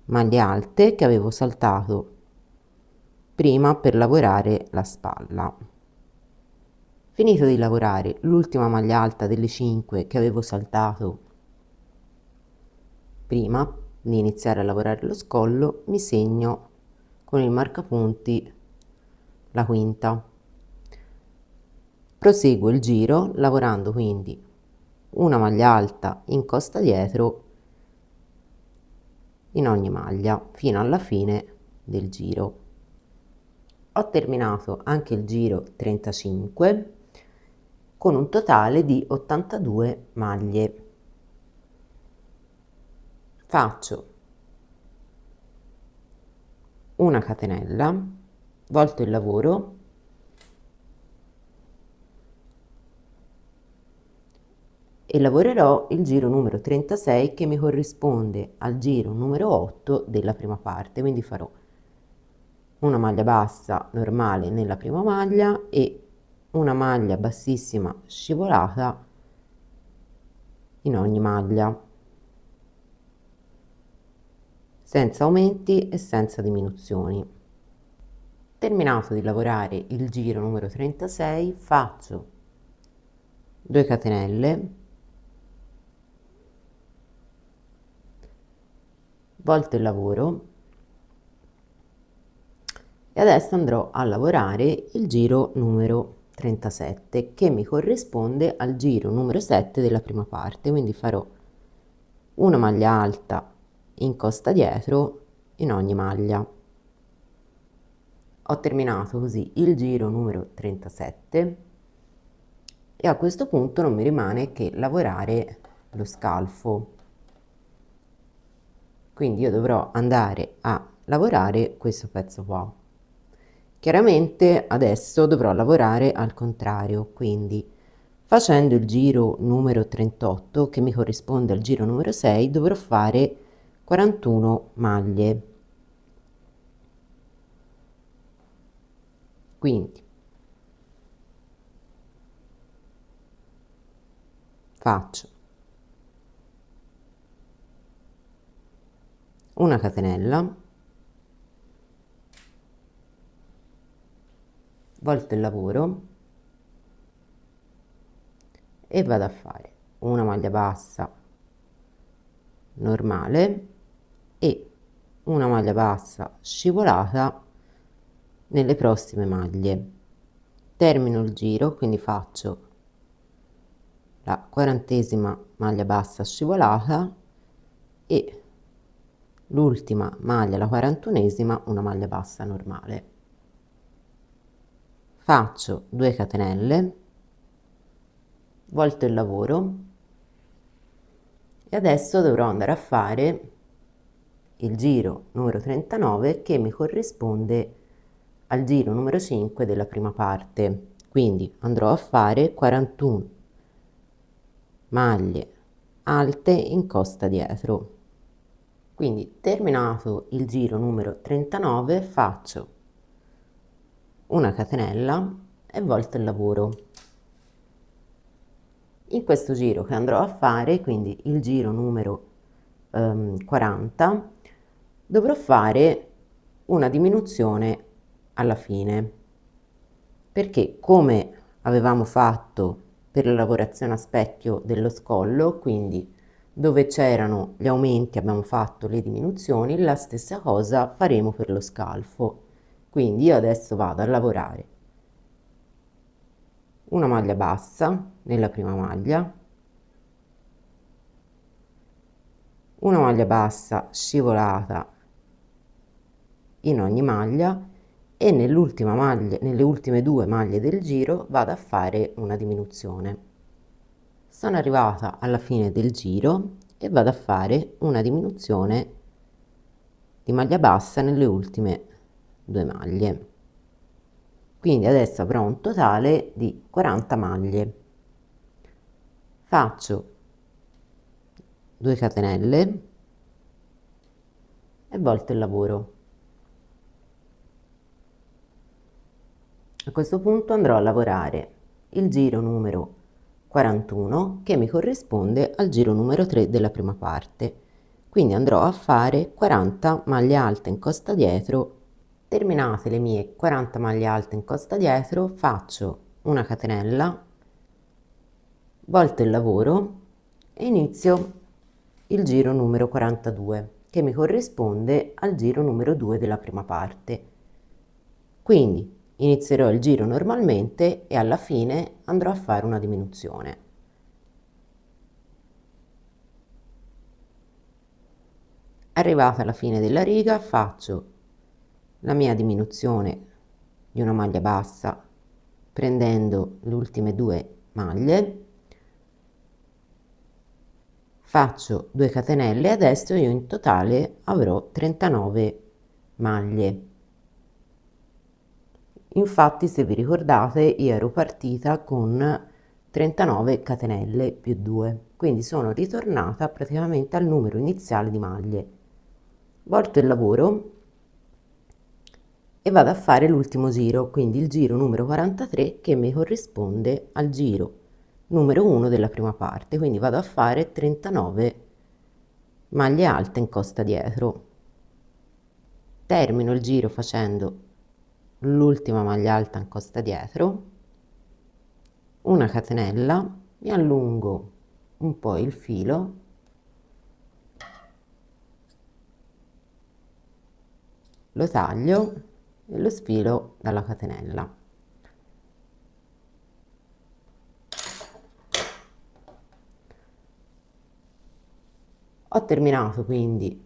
maglie alte che avevo saltato prima per lavorare la spalla. Finito di lavorare l'ultima maglia alta delle 5 che avevo saltato prima di iniziare a lavorare lo scollo, mi segno con il marcapunti la quinta. Proseguo il giro lavorando quindi una maglia alta in costa dietro in ogni maglia fino alla fine del giro. Ho terminato anche il giro 35 con un totale di 82 maglie. Faccio una catenella, volto il lavoro e lavorerò il giro numero 36 che mi corrisponde al giro numero 8 della prima parte, quindi farò una maglia bassa normale nella prima maglia e una maglia bassissima scivolata in ogni maglia, senza aumenti e senza diminuzioni. Terminato di lavorare il giro numero 36, faccio 2 catenelle, volto il lavoro e adesso andrò a lavorare il giro numero 37 che mi corrisponde al giro numero 7 della prima parte, quindi farò una maglia alta in costa dietro in ogni maglia. Ho terminato così il giro numero 37 e a questo punto non mi rimane che lavorare lo scalfo, quindi io dovrò andare a lavorare questo pezzo qua. Chiaramente adesso dovrò lavorare al contrario, quindi facendo il giro numero 38 che mi corrisponde al giro numero 6 dovrò fare 41 maglie. Quindi faccio una catenella, volto il lavoro e vado a fare una maglia bassa normale e una maglia bassa scivolata nelle prossime maglie. Termino il giro, quindi faccio la 40esima maglia bassa scivolata e l'ultima maglia, la 41esima, una maglia bassa normale. Faccio 2 catenelle, volto il lavoro e adesso dovrò andare a fare il giro numero 39 che mi corrisponde al giro numero 5 della prima parte, quindi andrò a fare 41 maglie alte in costa dietro. Quindi terminato il giro numero 39 faccio una catenella e volto il lavoro. In questo giro che andrò a fare, quindi il giro numero 40, dovrò fare una diminuzione alla fine, perché come avevamo fatto per la lavorazione a specchio dello scollo, quindi dove c'erano gli aumenti abbiamo fatto le diminuzioni, la stessa cosa faremo per lo scalfo. Quindi io adesso vado a lavorare una maglia bassa nella prima maglia, una maglia bassa scivolata in ogni maglia e nell'ultima maglia, nelle ultime 2 maglie del giro vado a fare una diminuzione. Sono arrivata alla fine del giro e vado a fare una diminuzione di maglia bassa nelle ultime 2 maglie. Quindi adesso avrò un totale di 40 maglie. Faccio 2 catenelle e volto il lavoro. A questo punto andrò a lavorare il giro numero 41 che mi corrisponde al giro numero 3 della prima parte. Quindi andrò a fare 40 maglie alte in costa dietro. Terminate le mie 40 maglie alte in costa dietro, faccio una catenella, volto il lavoro e inizio il giro numero 42 che mi corrisponde al giro numero 2 della prima parte. Quindi inizierò il giro normalmente e alla fine andrò a fare una diminuzione. Arrivata alla fine della riga faccio la mia diminuzione di una maglia bassa prendendo le ultime 2 maglie, faccio 2 catenelle e adesso io in totale avrò 39 maglie. Infatti, se vi ricordate, io ero partita con 39 catenelle più 2, quindi sono ritornata praticamente al numero iniziale di maglie. Volto il lavoro e vado a fare l'ultimo giro, quindi il giro numero 43 che mi corrisponde al giro numero 1 della prima parte, quindi vado a fare 39 maglie alte in costa dietro. Termino il giro facendo l'ultima maglia alta in costa dietro, una catenella, mi allungo un po' il filo, lo taglio e lo sfilo dalla catenella. Ho terminato quindi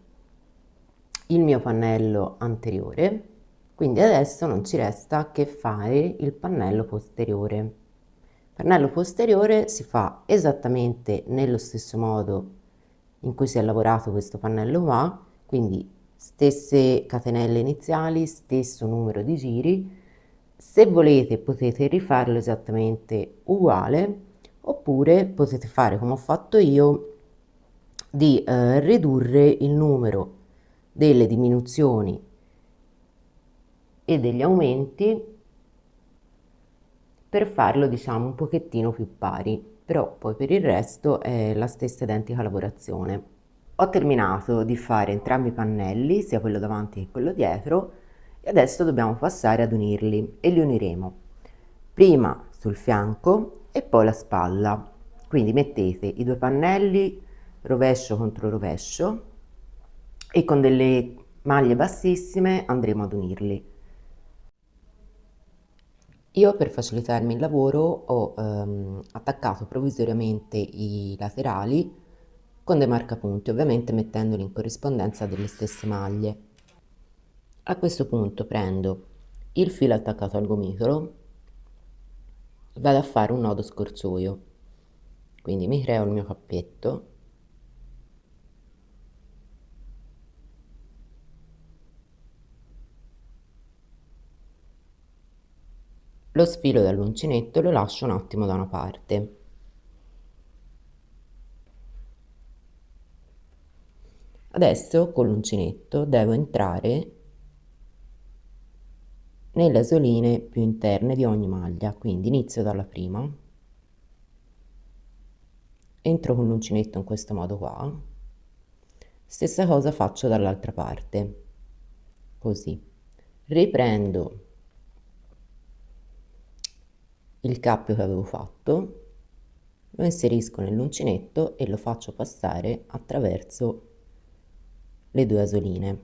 il mio pannello anteriore, quindi adesso non ci resta che fare il pannello posteriore. Il pannello posteriore si fa esattamente nello stesso modo in cui si è lavorato questo pannello qua, quindi stesse catenelle iniziali, stesso numero di giri. Se volete potete rifarlo esattamente uguale, oppure potete fare come ho fatto io, di ridurre il numero delle diminuzioni e degli aumenti per farlo diciamo un pochettino più pari, però poi per il resto è la stessa identica lavorazione. Ho terminato di fare entrambi i pannelli, sia quello davanti che quello dietro, e adesso dobbiamo passare ad unirli e li uniremo prima sul fianco e poi la spalla. Quindi mettete i due pannelli rovescio contro rovescio e con delle maglie bassissime andremo ad unirli. Io per facilitarmi il lavoro ho attaccato provvisoriamente i laterali con dei marcapunti, ovviamente mettendoli in corrispondenza delle stesse maglie. A questo punto prendo il filo attaccato al gomitolo, vado a fare un nodo scorsoio, quindi mi creo il mio cappetto, lo sfilo dall'uncinetto e lo lascio un attimo da una parte. Adesso con l'uncinetto devo entrare nelle asoline più interne di ogni maglia, quindi inizio dalla prima, entro con l'uncinetto in questo modo qua, stessa cosa faccio dall'altra parte, così, riprendo il cappio che avevo fatto, lo inserisco nell'uncinetto e lo faccio passare attraverso le due asoline.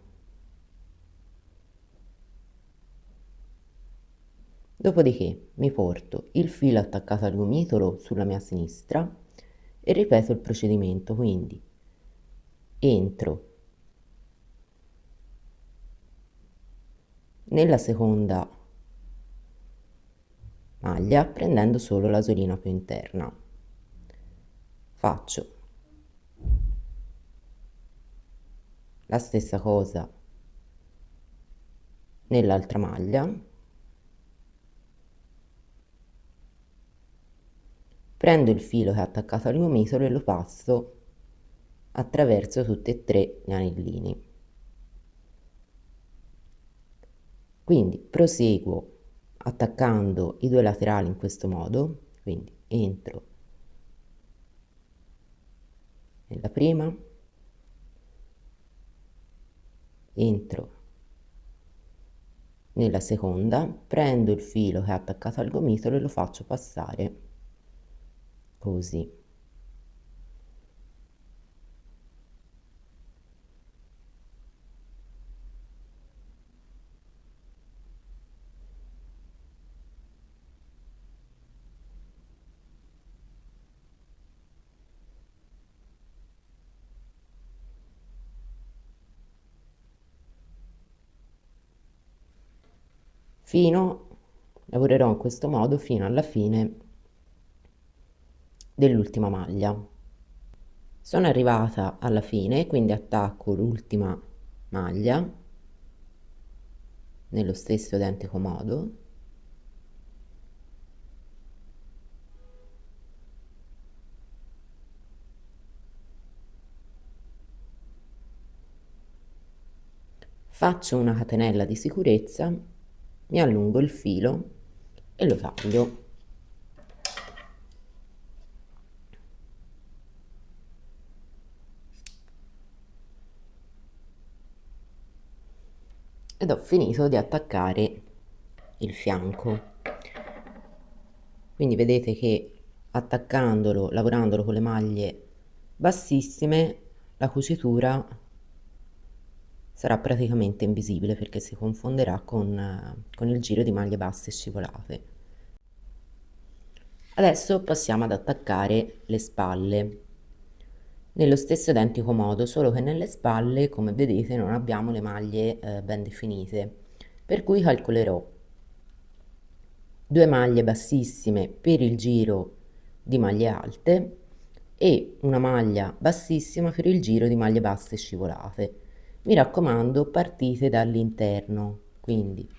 Dopodiché mi porto il filo attaccato al gomitolo sulla mia sinistra e ripeto il procedimento, quindi entro nella seconda maglia prendendo solo la solina più interna, faccio la stessa cosa nell'altra maglia, prendo il filo che è attaccato al gomitolo e lo passo attraverso tutti e tre gli anellini. Quindi proseguo attaccando i due laterali in questo modo, quindi entro nella prima, entro nella seconda, prendo il filo che è attaccato al gomitolo e lo faccio passare così. Lavorerò in questo modo fino alla fine dell'ultima maglia. Sono arrivata alla fine, quindi attacco l'ultima maglia nello stesso identico modo. Faccio una catenella di sicurezza, mi allungo il filo e lo taglio. Ed ho finito di attaccare il fianco. Quindi vedete che attaccandolo, lavorandolo con le maglie bassissime, la cucitura sarà praticamente invisibile perché si confonderà con il giro di maglie basse scivolate. Adesso passiamo ad attaccare le spalle nello stesso identico modo, solo che nelle spalle, come vedete, non abbiamo le maglie ben definite, per cui calcolerò 2 maglie bassissime per il giro di maglie alte e una maglia bassissima per il giro di maglie basse scivolate. Mi raccomando, partite dall'interno, quindi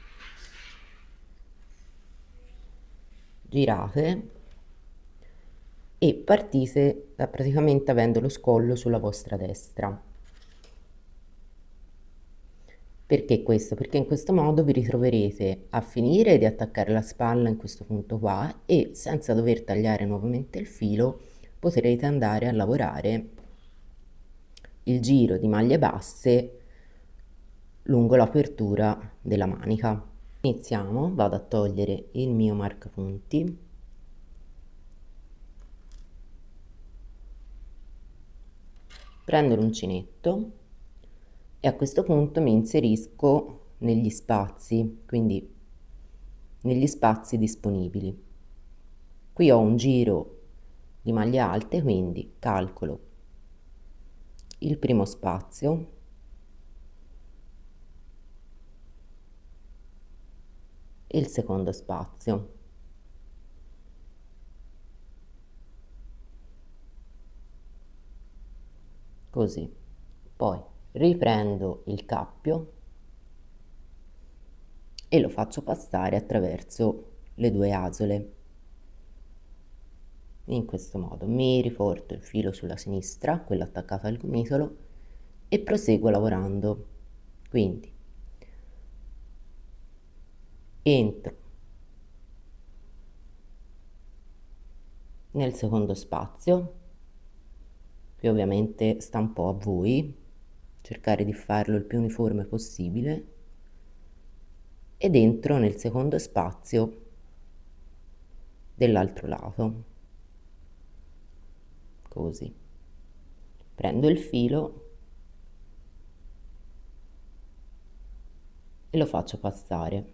girate e partite da praticamente avendo lo scollo sulla vostra destra. Perché questo? Perché in questo modo vi ritroverete a finire di attaccare la spalla in questo punto qua e senza dover tagliare nuovamente il filo potrete andare a lavorare il giro di maglie basse lungo l'apertura della manica. Iniziamo, vado a togliere il mio marcapunti. Prendo l'uncinetto e a questo punto mi inserisco negli spazi, quindi negli spazi disponibili. Qui ho un giro di maglie alte, quindi calcolo il primo spazio, e il secondo spazio. Così. Poi riprendo il cappio e lo faccio passare attraverso le 2 asole. In questo modo mi riporto il filo sulla sinistra, quello attaccato al gomitolo, e proseguo lavorando. Quindi entro nel secondo spazio, che ovviamente sta un po' a voi, cercare di farlo il più uniforme possibile, ed entro nel secondo spazio dell'altro lato, così. Prendo il filo e lo faccio passare.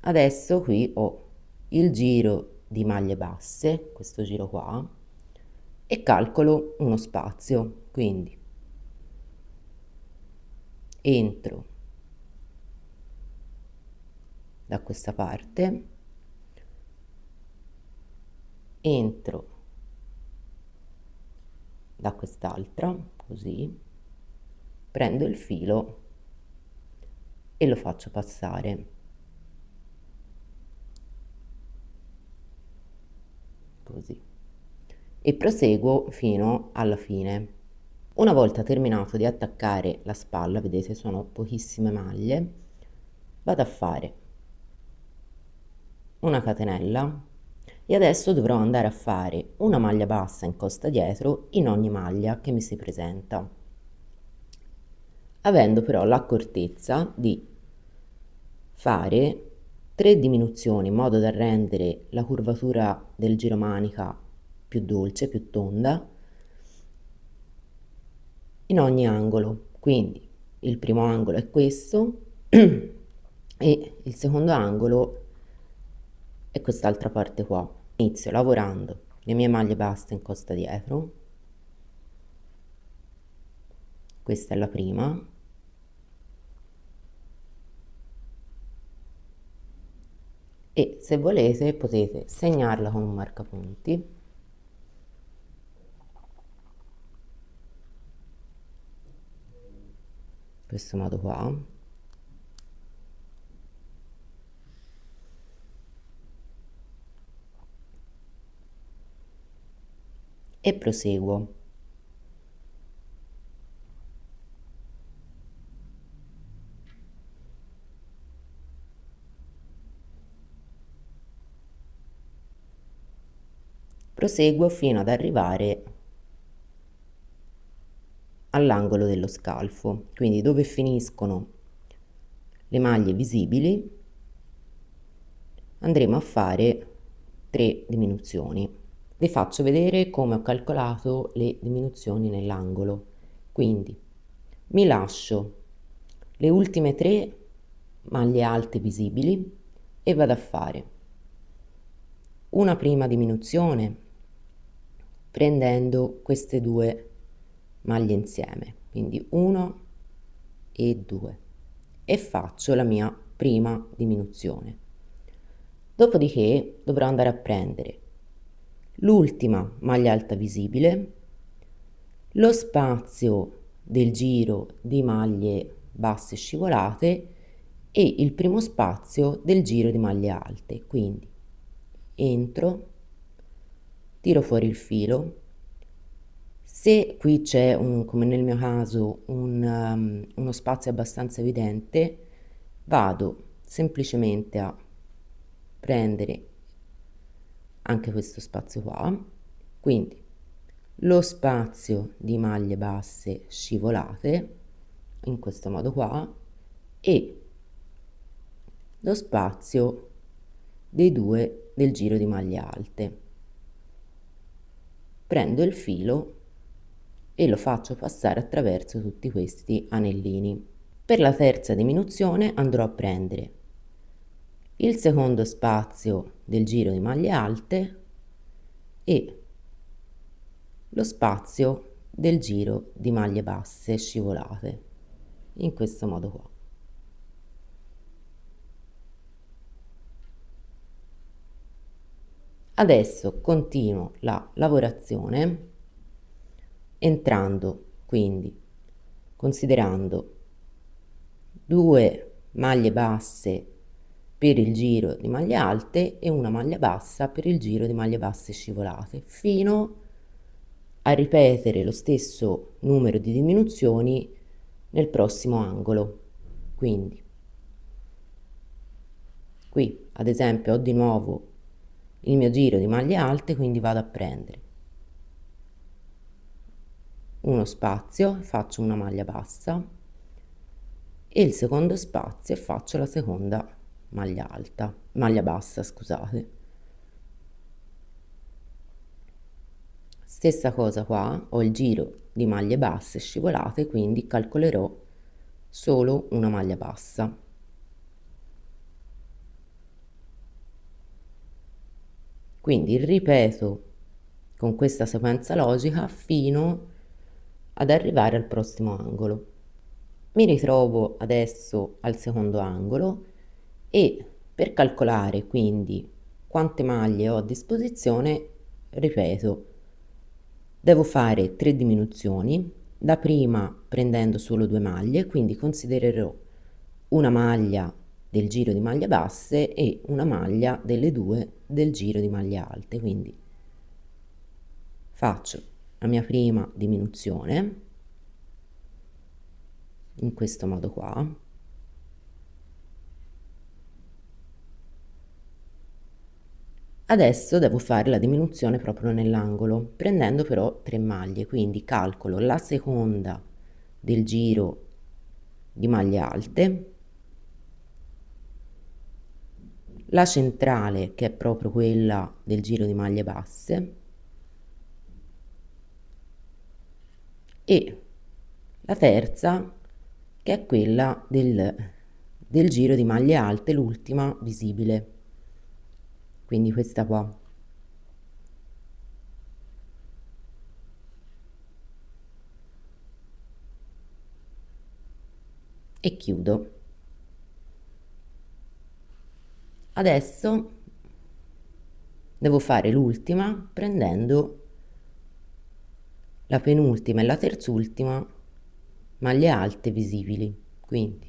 Adesso qui ho il giro di maglie basse, questo giro qua, e calcolo uno spazio, quindi entro da questa parte, entro da quest'altra, così, prendo il filo e lo faccio passare, così, e proseguo fino alla fine. Una volta terminato di attaccare la spalla, vedete sono pochissime maglie, vado a fare una catenella e adesso dovrò andare a fare una maglia bassa in costa dietro in ogni maglia che mi si presenta, avendo però l'accortezza di fare 3 diminuzioni in modo da rendere la curvatura del giromanica più dolce, più tonda in ogni angolo. Quindi il primo angolo è questo e il secondo angolo è quest'altra parte qua. Inizio lavorando le mie maglie basse in costa dietro, questa è la prima, e se volete potete segnarla con un marcapunti, in questo modo qua, e proseguo. Proseguo fino ad arrivare all'angolo dello scalfo, quindi dove finiscono le maglie visibili andremo a fare 3 diminuzioni. Vi faccio vedere come ho calcolato le diminuzioni nell'angolo. Quindi mi lascio le ultime 3 maglie alte visibili e vado a fare una prima diminuzione prendendo queste 2 maglie insieme, quindi 1 e 2, e faccio la mia prima diminuzione. Dopodiché dovrò andare a prendere l'ultima maglia alta visibile, lo spazio del giro di maglie basse scivolate e il primo spazio del giro di maglie alte. Quindi entro, tiro fuori il filo. Se qui c'è come nel mio caso uno spazio abbastanza evidente, vado semplicemente a prendere anche questo spazio qua, quindi lo spazio di maglie basse scivolate in questo modo qua e lo spazio dei 2 del giro di maglie alte. Prendo il filo e lo faccio passare attraverso tutti questi anellini. Per la terza diminuzione andrò a prendere il secondo spazio del giro di maglie alte e lo spazio del giro di maglie basse scivolate, in questo modo qua. Adesso continuo la lavorazione entrando, quindi considerando 2 maglie basse per il giro di maglie alte e una maglia bassa per il giro di maglie basse scivolate, fino a ripetere lo stesso numero di diminuzioni nel prossimo angolo. Quindi qui ad esempio ho di nuovo il mio giro di maglie alte, quindi vado a prendere uno spazio, faccio una maglia bassa e il secondo spazio e faccio la seconda maglia alta, maglia bassa, scusate. Stessa cosa qua, ho il giro di maglie basse scivolate, quindi calcolerò solo una maglia bassa. Quindi ripeto con questa sequenza logica fino ad arrivare al prossimo angolo. Mi ritrovo adesso al secondo angolo e per calcolare quindi quante maglie ho a disposizione, ripeto, devo fare 3 diminuzioni, la prima prendendo solo 2 maglie, quindi considererò una maglia del giro di maglie basse e una maglia delle 2 del giro di maglie alte, quindi faccio la mia prima diminuzione in questo modo qua. Adesso devo fare la diminuzione proprio nell'angolo, prendendo però 3 maglie, quindi calcolo la seconda del giro di maglie alte, la centrale che è proprio quella del giro di maglie basse e la terza che è quella del giro di maglie alte, l'ultima visibile, quindi questa qua. E chiudo. Adesso devo fare l'ultima prendendo la penultima e la terzultima maglie alte visibili, quindi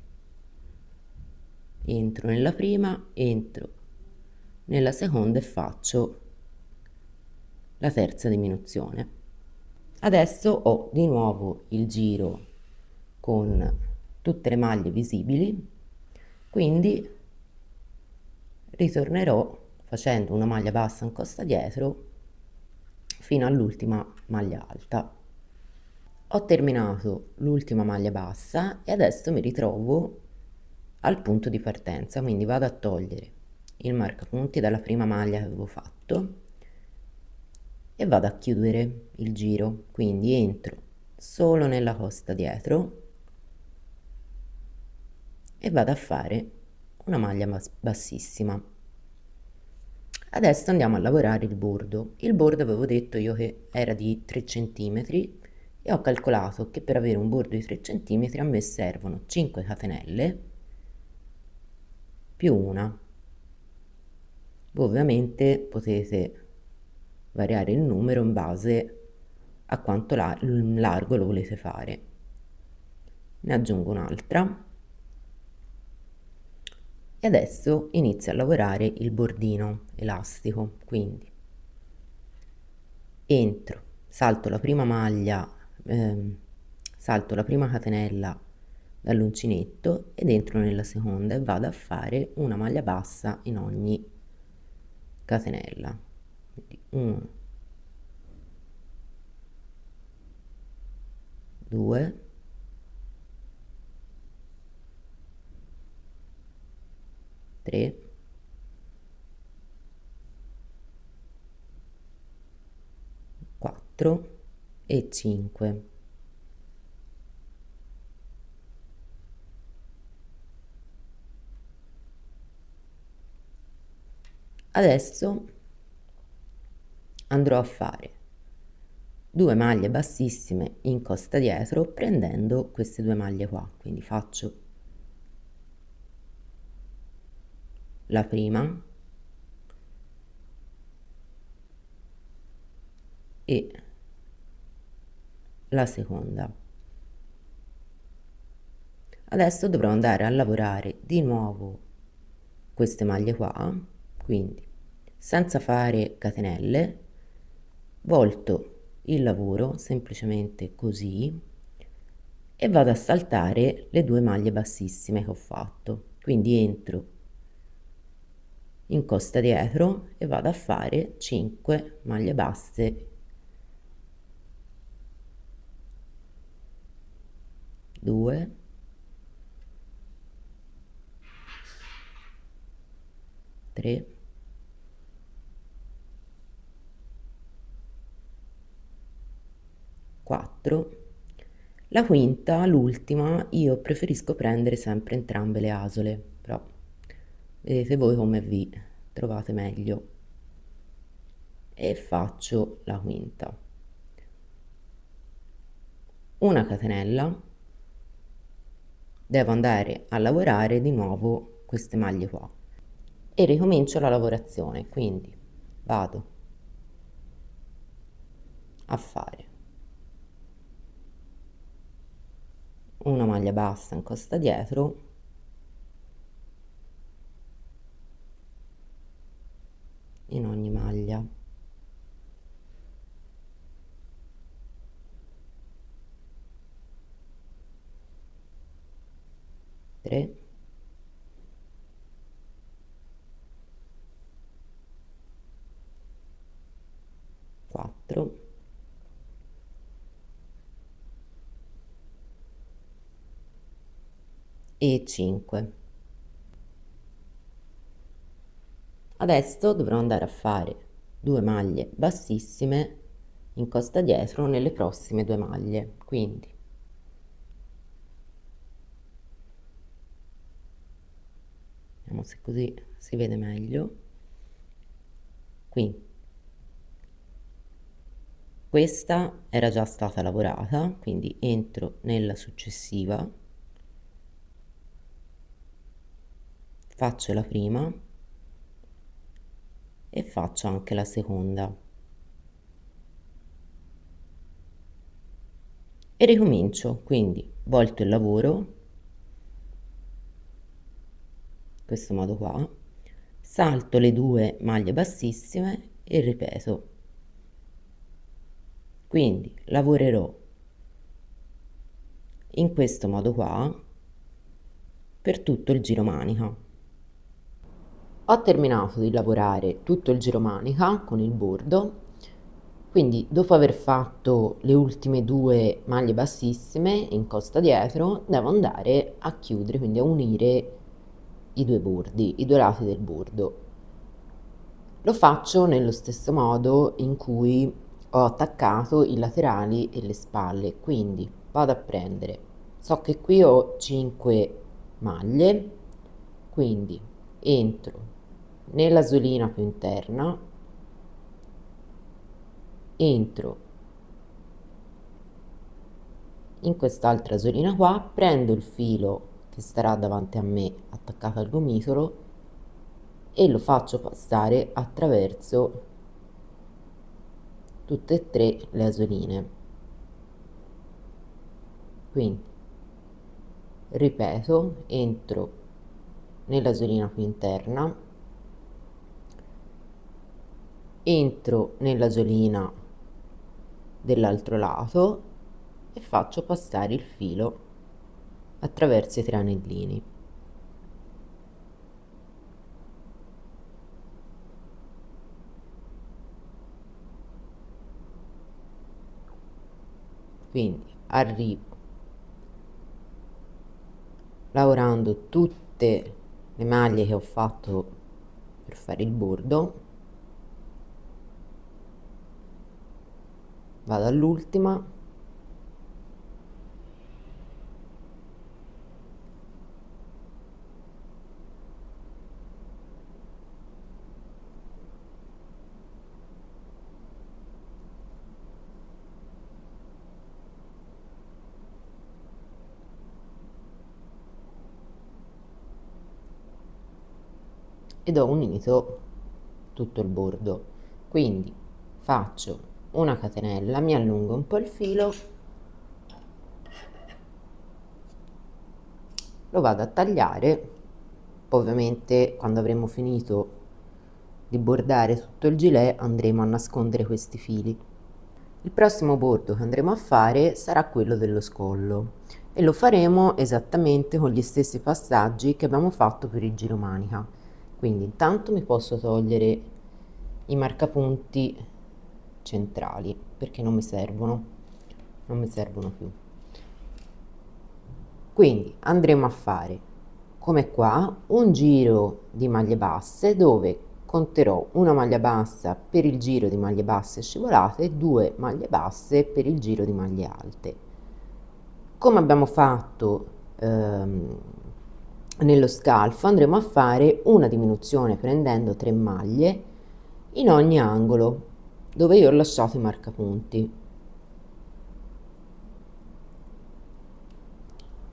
entro nella prima, entro nella seconda e faccio la terza diminuzione. Adesso ho di nuovo il giro con tutte le maglie visibili, quindi ritornerò facendo una maglia bassa in costa dietro fino all'ultima maglia alta. Ho terminato l'ultima maglia bassa e adesso mi ritrovo al punto di partenza, quindi vado a togliere il marcapunti dalla prima maglia che avevo fatto e vado a chiudere il giro, quindi entro solo nella costa dietro e vado a fare una maglia bassissima. Adesso andiamo a lavorare il bordo. Il bordo avevo detto io che era di 3 centimetri e ho calcolato che per avere un bordo di 3 centimetri a me servono 5 catenelle più una. Voi ovviamente potete variare il numero in base a quanto largo lo volete fare. Ne aggiungo un'altra e adesso inizio a lavorare il bordino elastico, quindi entro, salto la prima maglia, salto la prima catenella dall'uncinetto ed entro nella seconda e vado a fare una maglia bassa in ogni catenella, quindi 1, 2, 3, 4 e 5. Adesso andrò a fare 2 maglie bassissime in costa dietro prendendo queste 2 maglie qua, quindi faccio la prima e la seconda. Adesso dovrò andare a lavorare di nuovo queste maglie qua, quindi senza fare catenelle, volto il lavoro semplicemente così e vado a saltare le 2 maglie bassissime che ho fatto, quindi entro in costa dietro e vado a fare 5 maglie basse, 2, 3, 4. La quinta, l'ultima, io preferisco prendere sempre entrambe le asole, però vedete voi come vi trovate meglio. E faccio la quinta. Una catenella, devo andare a lavorare di nuovo queste maglie qua e ricomincio la lavorazione, quindi vado a fare una maglia bassa in costa dietro, in ogni maglia, 3, 4 e 5. Adesso dovrò andare a fare 2 maglie bassissime in costa dietro nelle prossime 2 maglie, quindi vediamo se così si vede meglio. Qui questa era già stata lavorata, quindi entro nella successiva, faccio la prima e faccio anche la seconda e ricomincio. Quindi volto il lavoro in questo modo qua, salto le 2 maglie bassissime e ripeto. Quindi lavorerò in questo modo qua per tutto il giro manica. Ho terminato di lavorare tutto il giro manica con il bordo, quindi dopo aver fatto le ultime 2 maglie bassissime in costa dietro devo andare a chiudere, quindi a unire i 2 bordi, i 2 lati del bordo. Lo faccio nello stesso modo in cui ho attaccato i laterali e le spalle, quindi vado a prendere, so che qui ho 5 maglie, quindi entro nella solina più interna, entro in quest'altra solina qua, prendo il filo che starà davanti a me attaccato al gomitolo e lo faccio passare attraverso tutte e 3 le asoline. Quindi ripeto, entro nella solina più interna, entro nella solina dell'altro lato e faccio passare il filo attraverso i 3 anellini. Quindi arrivo lavorando tutte le maglie che ho fatto per fare il bordo, vado all'ultima, ed ho unito tutto il bordo. Quindi faccio una catenella, mi allungo un po' il filo, lo vado a tagliare, ovviamente quando avremo finito di bordare tutto il gilet andremo a nascondere questi fili. Il prossimo bordo che andremo a fare sarà quello dello scollo e lo faremo esattamente con gli stessi passaggi che abbiamo fatto per il giro manica. Quindi intanto mi posso togliere i marcapunti centrali perché non mi servono più. Quindi andremo a fare come qua un giro di maglie basse dove conterò una maglia bassa per il giro di maglie basse scivolate e 2 maglie basse per il giro di maglie alte. Come abbiamo fatto nello scalfo andremo a fare una diminuzione prendendo 3 maglie in ogni angolo dove io ho lasciato i marcapunti.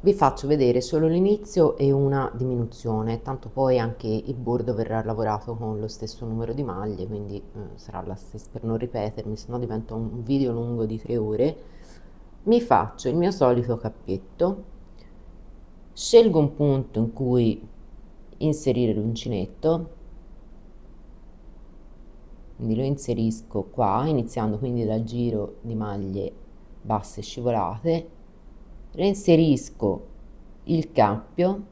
Vi faccio vedere solo l'inizio e una diminuzione, tanto poi anche il bordo verrà lavorato con lo stesso numero di maglie, quindi sarà la stessa, per non ripetermi, se no diventa un video lungo di 3 ore. Mi faccio il mio solito cappietto, scelgo un punto in cui inserire l'uncinetto, quindi lo inserisco qua, iniziando quindi dal giro di maglie basse scivolate, reinserisco il cappio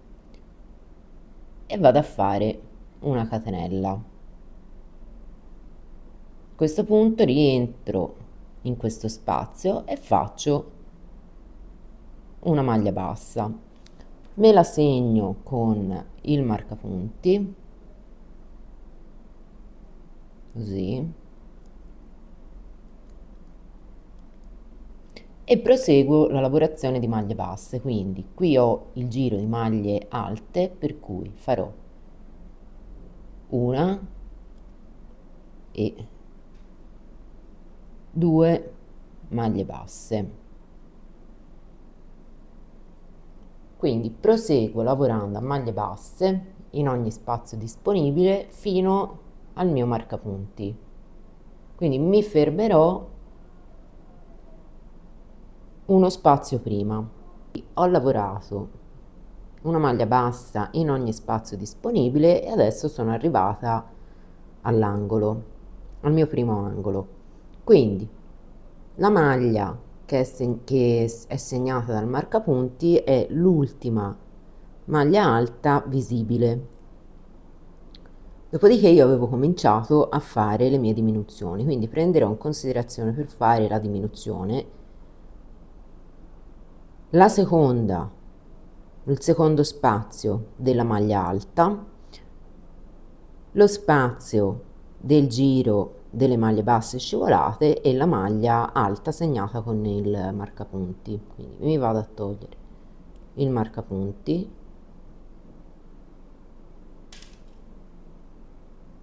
e vado a fare una catenella. A questo punto rientro in questo spazio e faccio una maglia bassa, me la segno con il marcapunti, così, e proseguo la lavorazione di maglie basse. Quindi qui ho il giro di maglie alte, per cui farò una e 2 maglie basse. Quindi proseguo lavorando a maglie basse in ogni spazio disponibile fino al mio marcapunti. Quindi mi fermerò uno spazio prima. Ho lavorato una maglia bassa in ogni spazio disponibile e adesso sono arrivata all'angolo, al mio primo angolo. Quindi la maglia che è segnata dal marcapunti è l'ultima maglia alta visibile. Dopodiché io avevo cominciato a fare le mie diminuzioni, quindi prenderò in considerazione per fare la diminuzione la seconda, il secondo spazio della maglia alta, lo spazio del giro delle maglie basse scivolate e la maglia alta segnata con il marcapunti. Quindi mi vado a togliere il marcapunti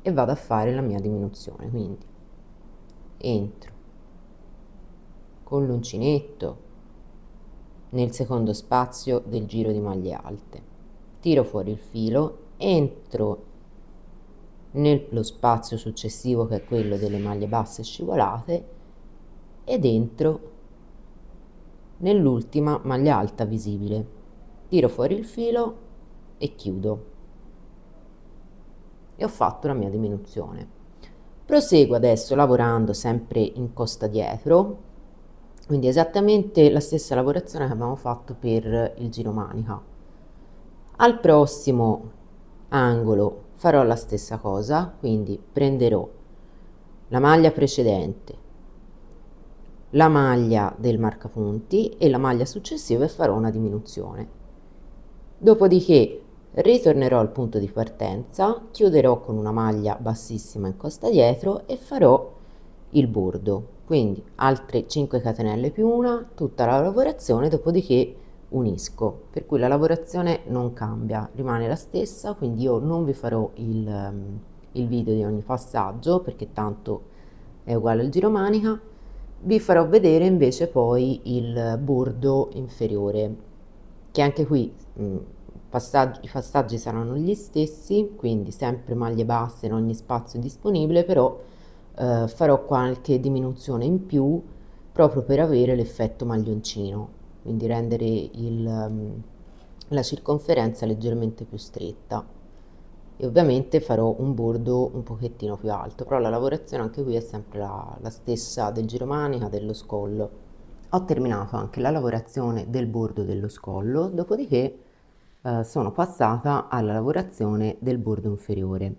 e vado a fare la mia diminuzione. Quindi entro con l'uncinetto nel secondo spazio del giro di maglie alte, tiro fuori il filo, entro nello spazio successivo che è quello delle maglie basse scivolate ed entro nell'ultima maglia alta visibile, tiro fuori il filo e chiudo e ho fatto la mia diminuzione. Proseguo adesso lavorando sempre in costa dietro, quindi esattamente la stessa lavorazione che abbiamo fatto per il giro manica. Al prossimo angolo farò la stessa cosa, quindi prenderò la maglia precedente, la maglia del marcapunti e la maglia successiva e farò una diminuzione. Dopodiché ritornerò al punto di partenza, chiuderò con una maglia bassissima in costa dietro e farò il bordo, quindi altre 5 catenelle più una, tutta la lavorazione, dopodiché unisco, per cui la lavorazione non cambia, rimane la stessa, quindi io non vi farò il video di ogni passaggio perché tanto è uguale al giro manica. Vi farò vedere invece poi il bordo inferiore, che anche qui i passaggi saranno gli stessi, quindi sempre maglie basse in ogni spazio disponibile, però farò qualche diminuzione in più proprio per avere l'effetto maglioncino, quindi rendere la circonferenza leggermente più stretta e ovviamente farò un bordo un pochettino più alto, però la lavorazione anche qui è sempre la stessa del giro manica, dello scollo. Ho terminato anche la lavorazione del bordo dello scollo, dopodiché sono passata alla lavorazione del bordo inferiore.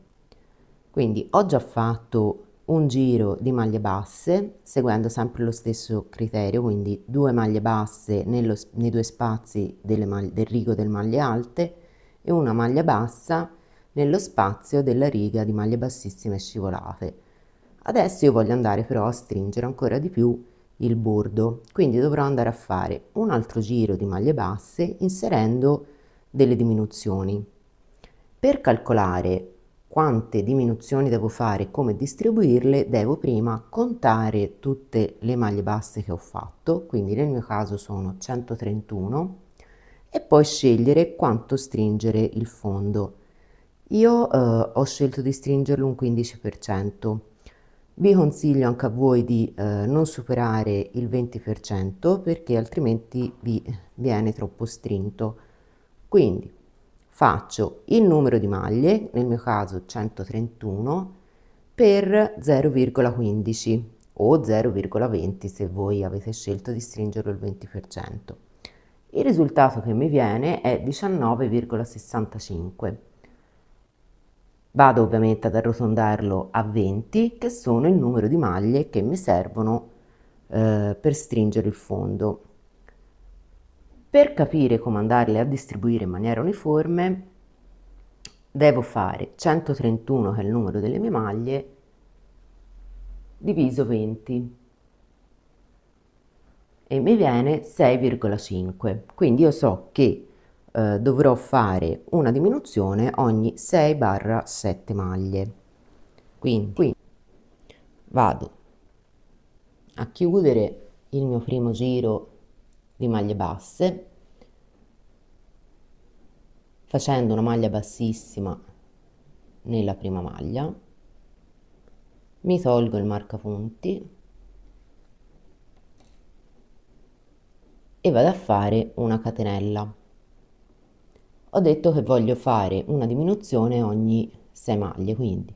Quindi ho già fatto un giro di maglie basse seguendo sempre lo stesso criterio, quindi 2 maglie basse nei due spazi del rigo delle maglie alte e una maglia bassa nello spazio della riga di maglie bassissime scivolate. Adesso io voglio andare però a stringere ancora di più il bordo, quindi dovrò andare a fare un altro giro di maglie basse inserendo delle diminuzioni. Per calcolare quante diminuzioni devo fare e come distribuirle, devo prima contare tutte le maglie basse che ho fatto, quindi nel mio caso sono 131, e poi scegliere quanto stringere il fondo. Io ho scelto di stringerlo un 15%. Vi consiglio anche a voi di non superare il 20% perché altrimenti vi viene troppo strinto. Quindi faccio il numero di maglie, nel mio caso 131, per 0,15 o 0,20 se voi avete scelto di stringerlo il 20%. Il risultato che mi viene è 19,65. Vado ovviamente ad arrotondarlo a 20, che sono il numero di maglie che mi servono per stringere il fondo. Per capire come andarle a distribuire in maniera uniforme, devo fare 131, che è il numero delle mie maglie, diviso 20 e mi viene 6,5. Quindi io so che dovrò fare una diminuzione ogni 6/7 maglie. Quindi vado a chiudere il mio primo giro di maglie basse facendo una maglia bassissima nella prima maglia, mi tolgo il marcapunti e vado a fare una catenella. Ho detto che voglio fare una diminuzione ogni 6 maglie, quindi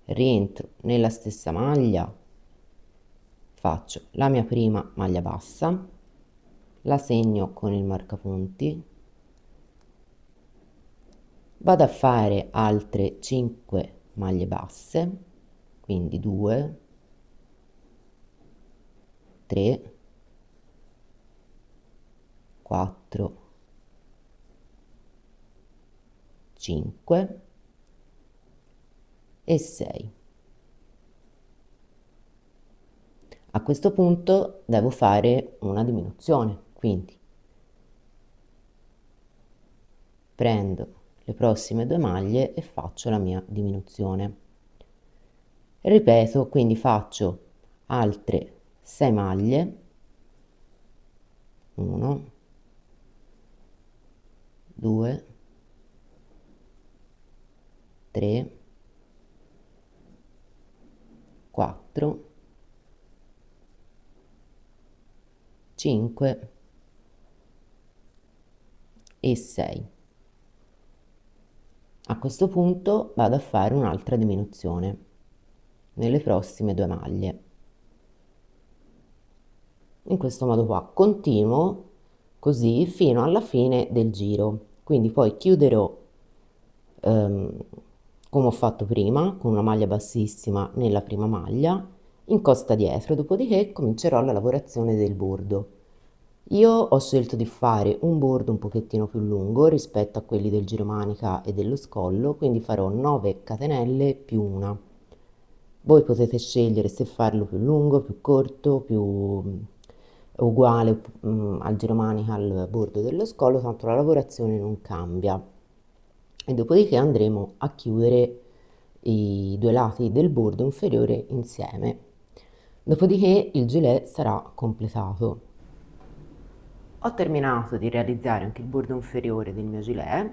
rientro nella stessa maglia, faccio la mia prima maglia bassa, la segno con il marcapunti, vado a fare altre 5 maglie basse, quindi 2, 3, 4, 5 e 6. A questo punto devo fare una diminuzione, quindi prendo le prossime 2 maglie e faccio la mia diminuzione. Ripeto, quindi faccio altre 6 maglie, 1, 2, 3, 4, 5 e 6. A questo punto vado a fare un'altra diminuzione nelle prossime 2 maglie. In questo modo qua continuo così fino alla fine del giro, quindi poi chiuderò come ho fatto prima con una maglia bassissima nella prima maglia, incosta dietro, dopodiché comincerò la lavorazione del bordo. Io ho scelto di fare un bordo un pochettino più lungo rispetto a quelli del giromanica e dello scollo, quindi farò 9 catenelle più una. Voi potete scegliere se farlo più lungo, più corto, più uguale al giromanica al bordo dello scollo, tanto la lavorazione non cambia. E dopodiché andremo a chiudere i due lati del bordo inferiore insieme. Dopodiché il gilet sarà completato. Ho terminato di realizzare anche il bordo inferiore del mio gilet,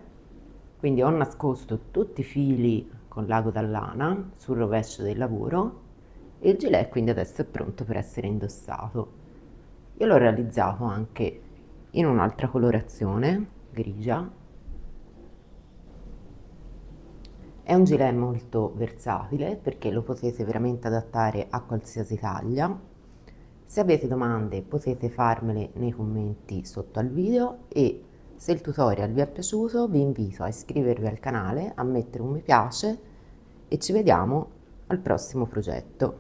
quindi ho nascosto tutti i fili con l'ago da lana sul rovescio del lavoro e il gilet quindi adesso è pronto per essere indossato. Io l'ho realizzato anche in un'altra colorazione, grigia. È un gilet molto versatile perché lo potete veramente adattare a qualsiasi taglia. Se avete domande potete farmele nei commenti sotto al video e se il tutorial vi è piaciuto vi invito a iscrivervi al canale, a mettere un mi piace e ci vediamo al prossimo progetto.